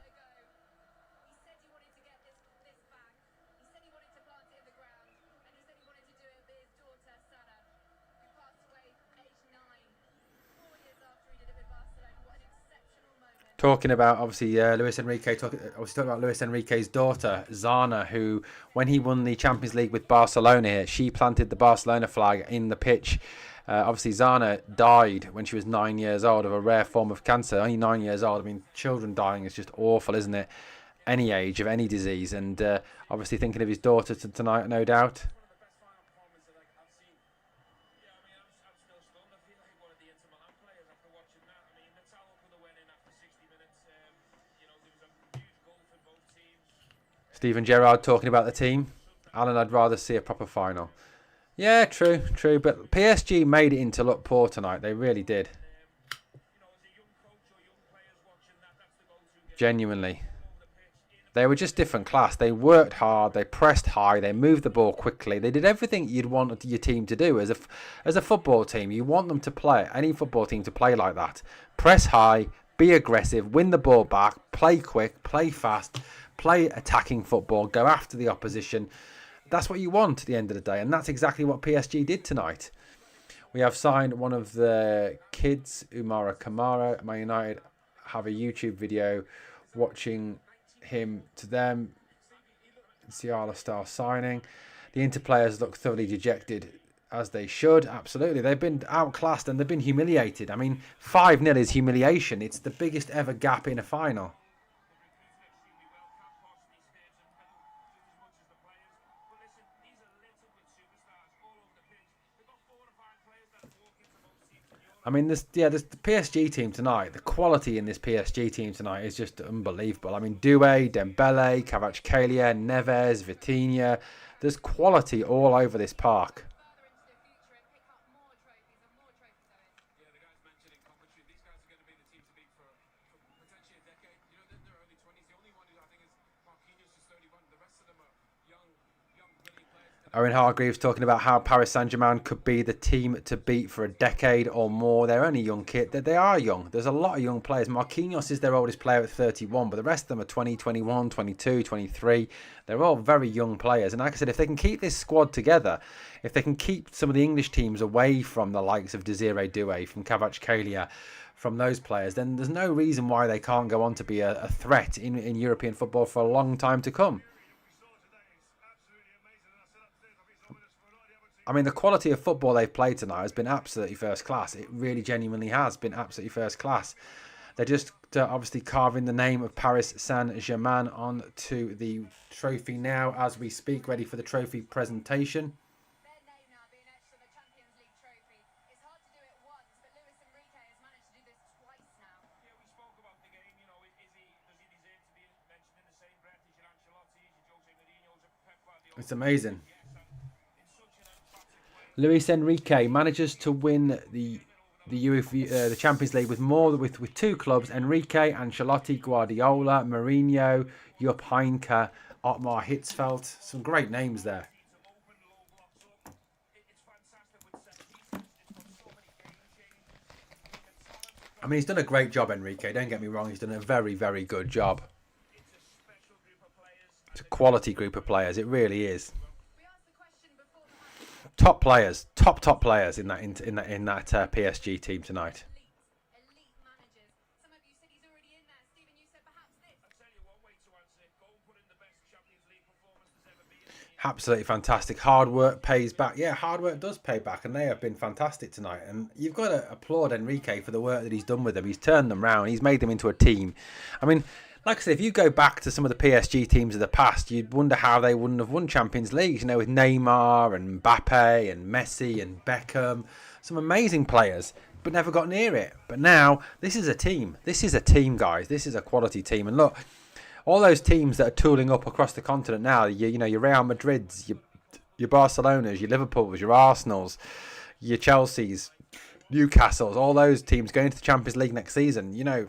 Talking about obviously Luis Enrique. Talking about Luis Enrique's daughter Zana, who when he won the Champions League with Barcelona, she planted the Barcelona flag in the pitch. Obviously, Zana died when she was 9 years old of a rare form of cancer. Only 9 years old. I mean, children dying is just awful, isn't it? Any age of any disease, and obviously thinking of his daughter tonight, no doubt. Steven Gerrard talking about the team. Alan, I'd rather see a proper final. Yeah, true. But PSG made it in to look poor tonight. They really did. Genuinely. They were just different class. They worked hard. They pressed high. They moved the ball quickly. They did everything you'd want your team to do. As a football team, you want them to play. Any football team to play like that. Press high. Be aggressive. Win the ball back. Play quick. Play fast. Play attacking football, go after the opposition. That's what you want at the end of the day, and that's exactly what PSG did tonight. We have signed one of the kids, Umara Kamara. Man United have a YouTube video watching him to them. Ciala style signing. The Inter players look thoroughly dejected, as they should. Absolutely. They've been outclassed and they've been humiliated. I mean, 5-0 is humiliation. It's the biggest ever gap in a final. I mean, this the PSG team tonight, the quality in this PSG team tonight is just unbelievable. I mean, Doué, Dembele, Kvaratskhelia, Neves, Vitinha. There's quality all over this park. Owen Hargreaves talking about how Paris Saint-Germain could be the team to beat for a decade or more. They're only young kid. They are young. There's a lot of young players. Marquinhos is their oldest player at 31, but the rest of them are 20, 21, 22, 23. They're all very young players. And like I said, if they can keep this squad together, if they can keep some of the English teams away from the likes of Desiree Doué, from Kvaratskhelia, from those players, then there's no reason why they can't go on to be a threat in European football for a long time to come. I mean, the quality of football they've played tonight has been absolutely first class. It really genuinely has been absolutely first class. They're just obviously carving the name of Paris Saint-Germain onto the trophy now as we speak, ready for the trophy presentation. It's amazing. Luis Enrique manages to win the Champions League with two clubs: Enrique, Ancelotti, Guardiola, Mourinho, Jupp Heynckes, Ottmar Hitzfeld. Some great names there. I mean, he's done a great job, Enrique. Don't get me wrong. He's done a very, very good job. It's a quality group of players. It really is. Top players, top players in that PSG team tonight. Absolutely fantastic. Hard work pays back. Yeah, hard work does pay back, and they have been fantastic tonight. And you've got to applaud Enrique for the work that he's done with them. He's turned them round. He's made them into a team. I mean, like I said, if you go back to some of the PSG teams of the past, you'd wonder how they wouldn't have won Champions Leagues, you know, with Neymar and Mbappe and Messi and Beckham. Some amazing players, but never got near it. But now, this is a team. This is a team, guys. This is a quality team. And look, all those teams that are tooling up across the continent now, you know, your Real Madrids, your Barcelonas, your Liverpools, your Arsenals, your Chelseas, Newcastles, all those teams going to the Champions League next season, you know,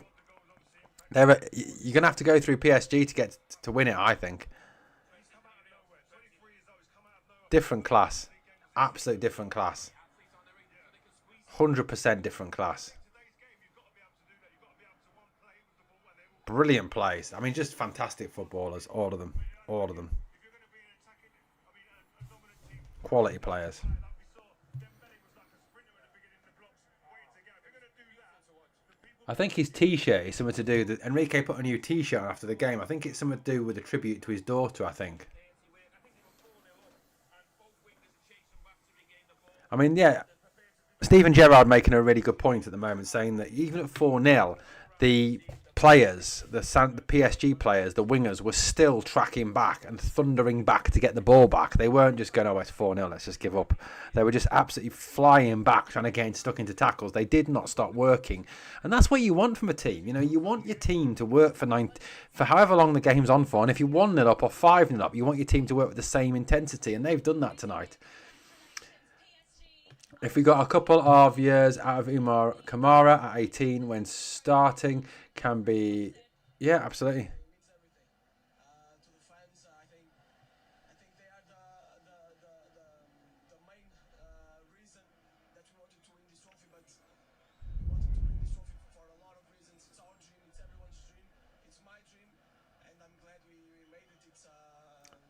you're going to have to go through PSG to get to win it, I think. Different class. Absolute different class. 100% different class. Brilliant plays. I mean, just fantastic footballers. All of them. All of them. Quality players. I think his T-shirt is something to do that Enrique put a new T-shirt on after the game. I think it's something to do with a tribute to his daughter, I think. I mean, yeah, Steven Gerrard making a really good point at the moment, saying that even at 4-0, the players, the PSG players, the wingers, were still tracking back and thundering back to get the ball back. They weren't just going, oh, it's 4-0, let's just give up. They were just absolutely flying back, trying to get stuck into tackles. They did not stop working. And that's what you want from a team. You know, you want your team to work for however long the game's on for. And if you're 1-0 up or 5-0 up, you want your team to work with the same intensity. And they've done that tonight. If we got a couple of years out of Umar Kamara at 18 when starting, can be, yeah, absolutely.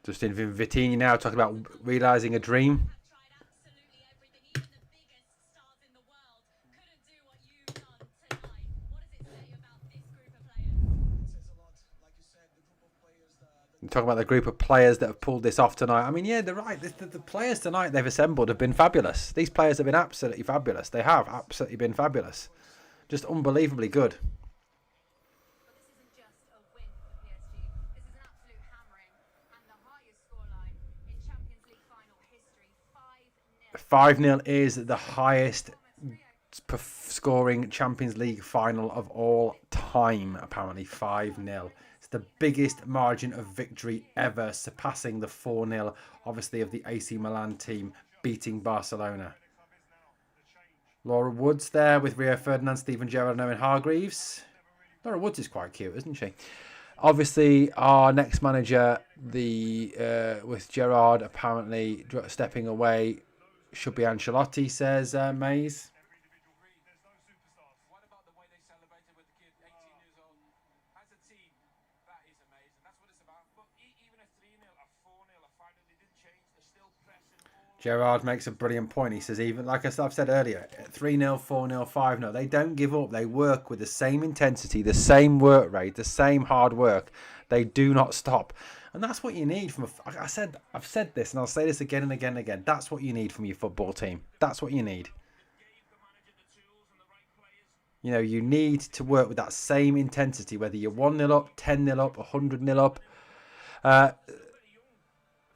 Justin Vittini now talking about realising a dream. Talking about the group of players that have pulled this off tonight. I mean, yeah, they're right. The players tonight they've assembled have been fabulous. These players have been absolutely fabulous. They have absolutely been fabulous. Just unbelievably good. But this isn't just a win for PSG. This is an absolute hammering and the highest scoreline in Champions League final history. 5-0. 5-0 is the highest scoring Champions League final of all time, apparently. 5-0. The biggest margin of victory ever, surpassing the 4-0, obviously, of the AC Milan team beating Barcelona. Laura Woods there with Rio Ferdinand, Steven Gerrard and Owen Hargreaves. Laura Woods is quite cute, isn't she? Obviously, our next manager, with Gerrard apparently stepping away, should be Ancelotti, says Mays. What about the way they celebrated with the kid, 18 years old? As a team, that is amazing. That's what it's about. But even a 3-0, a 4-0, a 5-0, they didn't change. They're still pressing all. Gerrard makes a brilliant point. He says, even like I've said earlier, 3-0, 4-0, 5-0, they don't give up. They work with the same intensity, the same work rate, the same hard work. They do not stop. And that's what you need from I've said this and I'll say this again and again and again. That's what you need from your football team. That's what you need. You know, you need to work with that same intensity, whether you're 1-0 up, 10-0 up, 100-0 up.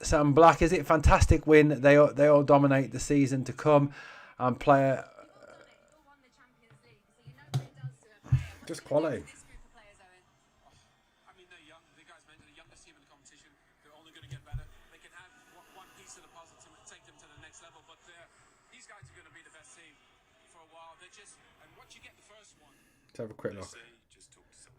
Sam Black, is it fantastic win? They all dominate the season to come and play just quality. I mean, they're young. The guys mentioned the youngest team in the competition. They're only going to get better. They can have one piece of the puzzle to take them to the next level. But these guys are going to be the best team for a while. They're just, and once you get the first one, let's have a quick look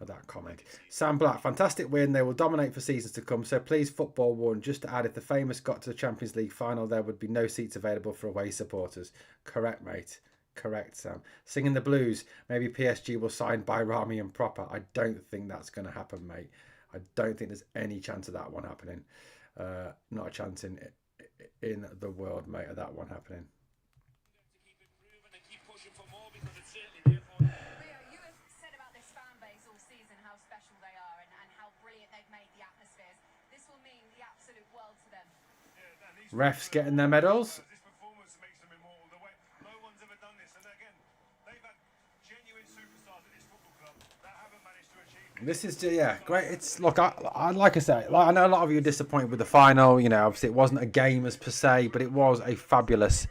at that comment. Sam Black, fantastic win. They will dominate for seasons to come. So please, Football One, just to add, if the famous got to the Champions League final, there would be no seats available for away supporters. Correct, mate. Correct, Sam. Singing the blues. Maybe PSG will sign by Rami and Proper. I don't think that's going to happen, mate. I don't think there's any chance of that one happening. Not a chance in the world, mate, of that one happening. Refs getting their medals. this performance makes them immortal. No one's ever done this. And again, they've had genuine superstars at this football club that haven't managed to achieve. This is great. It's look, I like I say, I know a lot of you are disappointed with the final. You know, obviously it wasn't a game as per se, but it was a fabulous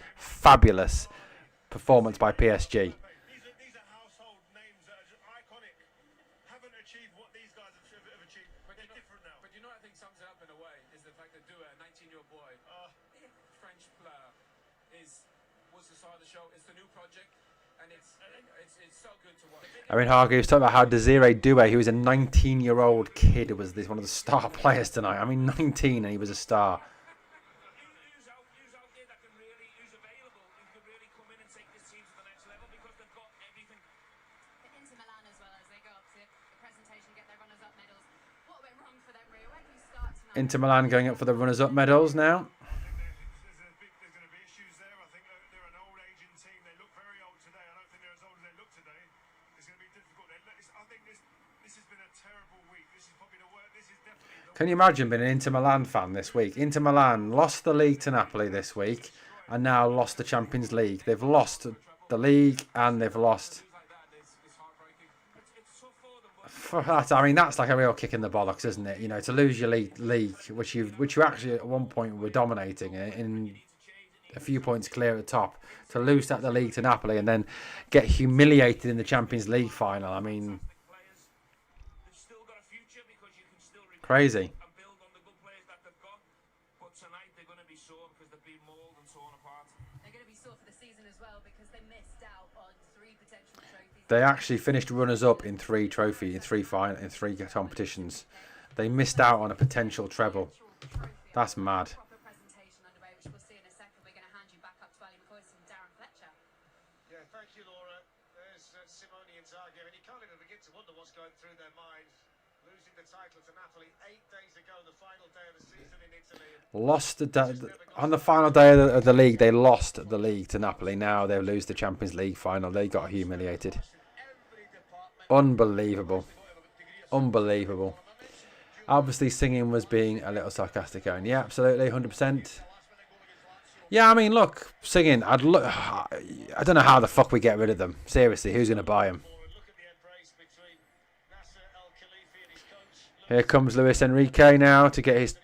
performance by PSG. These are household names that are just iconic. Haven't achieved what these guys have achieved. But they're different now. But you know, I think sums it up in a way is the fact that Dua, a 19-year-old boy, French player, was the star of the show. It's the new project, and it's so good to watch. I mean, Hargreaves talking about how Desiree Doué, who was a 19-year-old kid, was one of the star players tonight. I mean, 19 and he was a star. Who's out there that can really, who's available, who can really come in and take this team to the next level because they've got everything. For Inter Milan as well, as they go up to the presentation, get their runners-up medals. What went wrong for them, Rio? Where do you start tonight? Inter Milan going up for the runners-up medals now. There's going to be issues there. I think they're an old aging team. They look very old today. I don't think they're as old as they look today. It's going to be difficult. I think this has been a terrible week. This is probably the worst. This is definitely the Can you imagine being an Inter Milan fan this week? Inter Milan lost the league to Napoli this week and now lost the Champions League. They've lost the league and they've lost. like that. It's heartbreaking. It's tough for them. But For that, I mean, that's like a real kick in the bollocks, isn't it? You know, to lose your league, which you actually at one point were dominating in a few points clear at the top, to lose that the league to Napoli and then get humiliated in the Champions League final. I mean, players, they've still got a future because you can still recruit crazy. and build on the good players that they've got. But tonight they're going to be sore because they've been mauled and torn apart. They're going to be sore for the season as well because they missed out on 3 potential trophies. They actually finished runners-up in three competitions. They missed out on a potential treble. That's mad. Proper presentation underway, which we'll see in a second. We're going to hand you back up to Ali McCoy and Darren Fletcher. Yeah, thank you, Laura. There's Simone Inzaghi. I mean, you can't even begin to wonder what's going through their minds. Losing the title to Napoli 8 days ago, the final day of the season in Italy. On the final day of the league, they lost the league to Napoli. Now they lose the Champions League final. They got humiliated. Unbelievable. Unbelievable. Obviously, singing was being a little sarcastic. Going, yeah, absolutely, 100%. Yeah, I mean, look, singing. I don't know how the fuck we get rid of them. Seriously, who's going to buy them? Here comes Luis Enrique now to get his.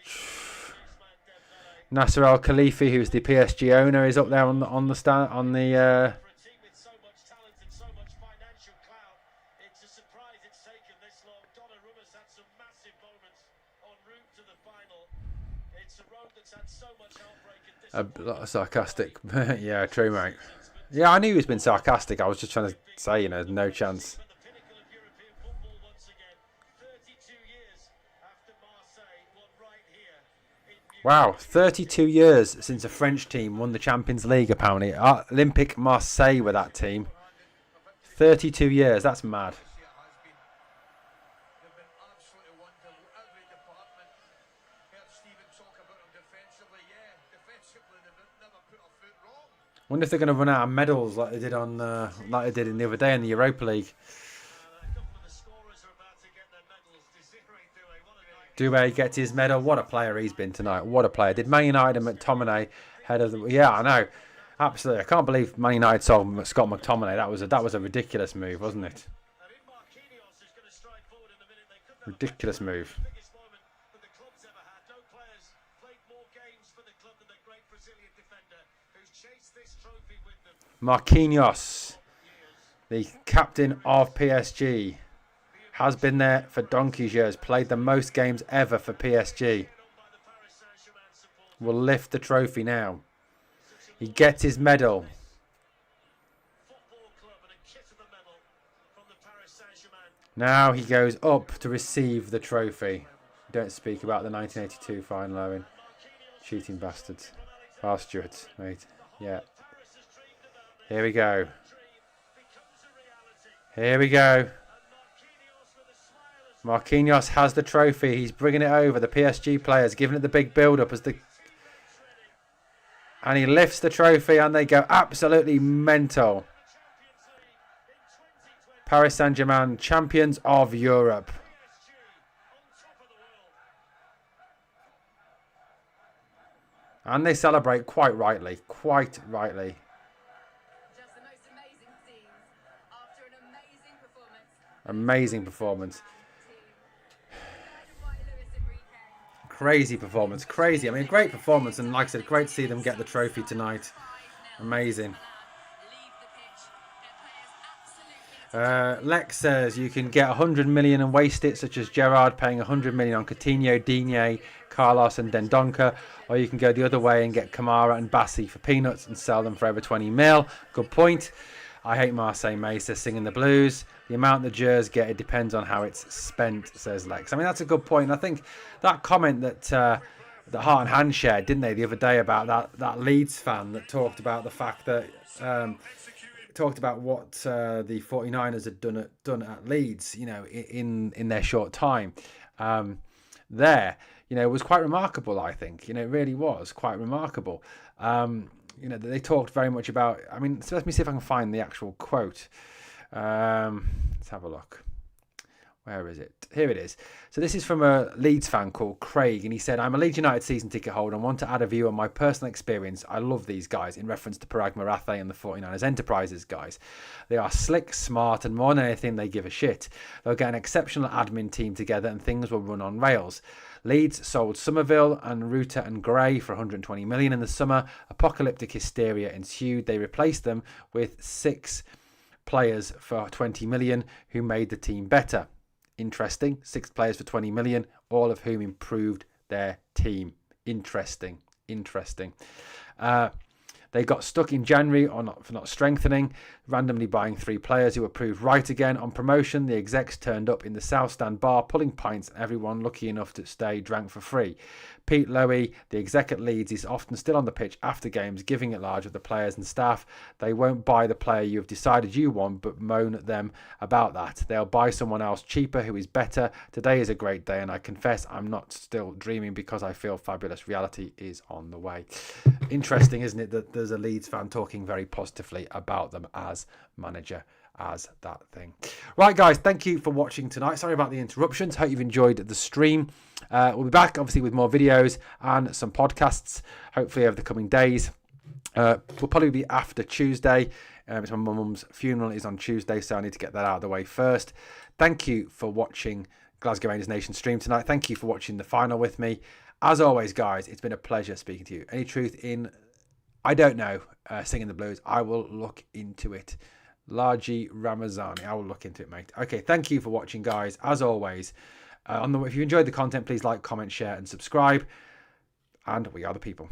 Nasser Al Khelaïfi, who's the PSG owner, is up there on the stand on the. A lot of sarcastic. Yeah, true, mate. Yeah, I knew he was being sarcastic. I was just trying to say, no chance. Wow, 32 years since a French team won the Champions League, apparently. Olympique Marseille were that team. 32 years, that's mad. They've been absolutely wonderful. Every department. Heard Stephen talk about them defensively. Yeah, defensively they've never put a foot wrong. Wonder if they're going to run out of medals like they did in the other day in the Europa League. Doué gets his medal. What a player he's been tonight. What a player. Did Man United and McTominay head of the... Yeah, I know. Absolutely. I can't believe Man United sold Scott McTominay. That was a ridiculous move, wasn't it? Ridiculous move. Marquinhos, the captain of PSG, has been there for donkey's years, played the most games ever for PSG. Will lift the trophy now. He gets his medal. Now he goes up to receive the trophy. Don't speak about the 1982 final, Owen. Cheating bastards. Bar stewards, mate. Yeah. Here we go. Here we go. Marquinhos has the trophy. He's bringing it over. The PSG players giving it the big build-up and he lifts the trophy and they go absolutely mental. Paris Saint-Germain, champions of Europe. And they celebrate quite rightly. Quite rightly. Just the most amazing scenes after an amazing performance. Amazing performance. Crazy performance. Crazy. I mean, great performance. And like I said, great to see them get the trophy tonight. Amazing. Lex says you can get 100 million and waste it, such as Gerrard paying 100 million on Coutinho, Digne, Carlos and Dendoncker, or you can go the other way and get Kamara and Bassi for peanuts and sell them for over 20 mil. Good point. I hate Marseille Mesa singing the blues. The amount the Gers get, it depends on how it's spent, says Lex. I mean, that's a good point. I think that comment that Heart and Hand shared, didn't they, the other day about that Leeds fan that talked about the fact that talked about what the 49ers had done at Leeds, you know, in their short time there, you know, it was quite remarkable. I think, you know, it really was quite remarkable. You know, they talked very much about. I mean, so let me see if I can find the actual quote. Let's have a look. Where is it? Here it is. So this is from a Leeds fan called Craig, and he said, I'm a Leeds United season ticket holder and want to add a view on my personal experience. I love these guys, in reference to Parag Marathe and the 49ers Enterprises guys. They are slick, smart, and more than anything, they give a shit. They'll get an exceptional admin team together and things will run on rails. Leeds sold Somerville and Ruta and Gray for 120 million in the summer. Apocalyptic hysteria ensued. They replaced them with 6 players for 20 million who made the team better. Interesting. 6 players for 20 million, all of whom improved their team. Interesting. They got stuck in January for not strengthening, randomly buying 3 players who were proved right again. On promotion, the execs turned up in the South Stand bar, pulling pints, and everyone lucky enough to stay drank for free. Pete Lowy, the exec at Leeds, is often still on the pitch after games, giving it large with the players and staff. They won't buy the player you have decided you want, but moan at them about that. They'll buy someone else cheaper who is better. Today is a great day, and I confess I'm not still dreaming because I feel fabulous. Reality is on the way. Interesting, isn't it, that there's a Leeds fan talking very positively about them as manager, as that thing. Right, guys, thank you for watching tonight. Sorry about the interruptions. Hope you've enjoyed the stream. We'll be back, obviously, with more videos and some podcasts, hopefully over the coming days. We'll probably be after Tuesday. It's my mum's funeral is on Tuesday, so I need to get that out of the way first. Thank you for watching Glasgow Rangers Nation stream tonight. Thank you for watching the final with me. As always, guys, it's been a pleasure speaking to you. Any truth in, I don't know, singing the blues? I will look into it. Largi Ramazani, I will look into it, mate. Okay, thank you for watching, guys. As always, if you enjoyed the content, please like, comment, share, and subscribe. And we are the people.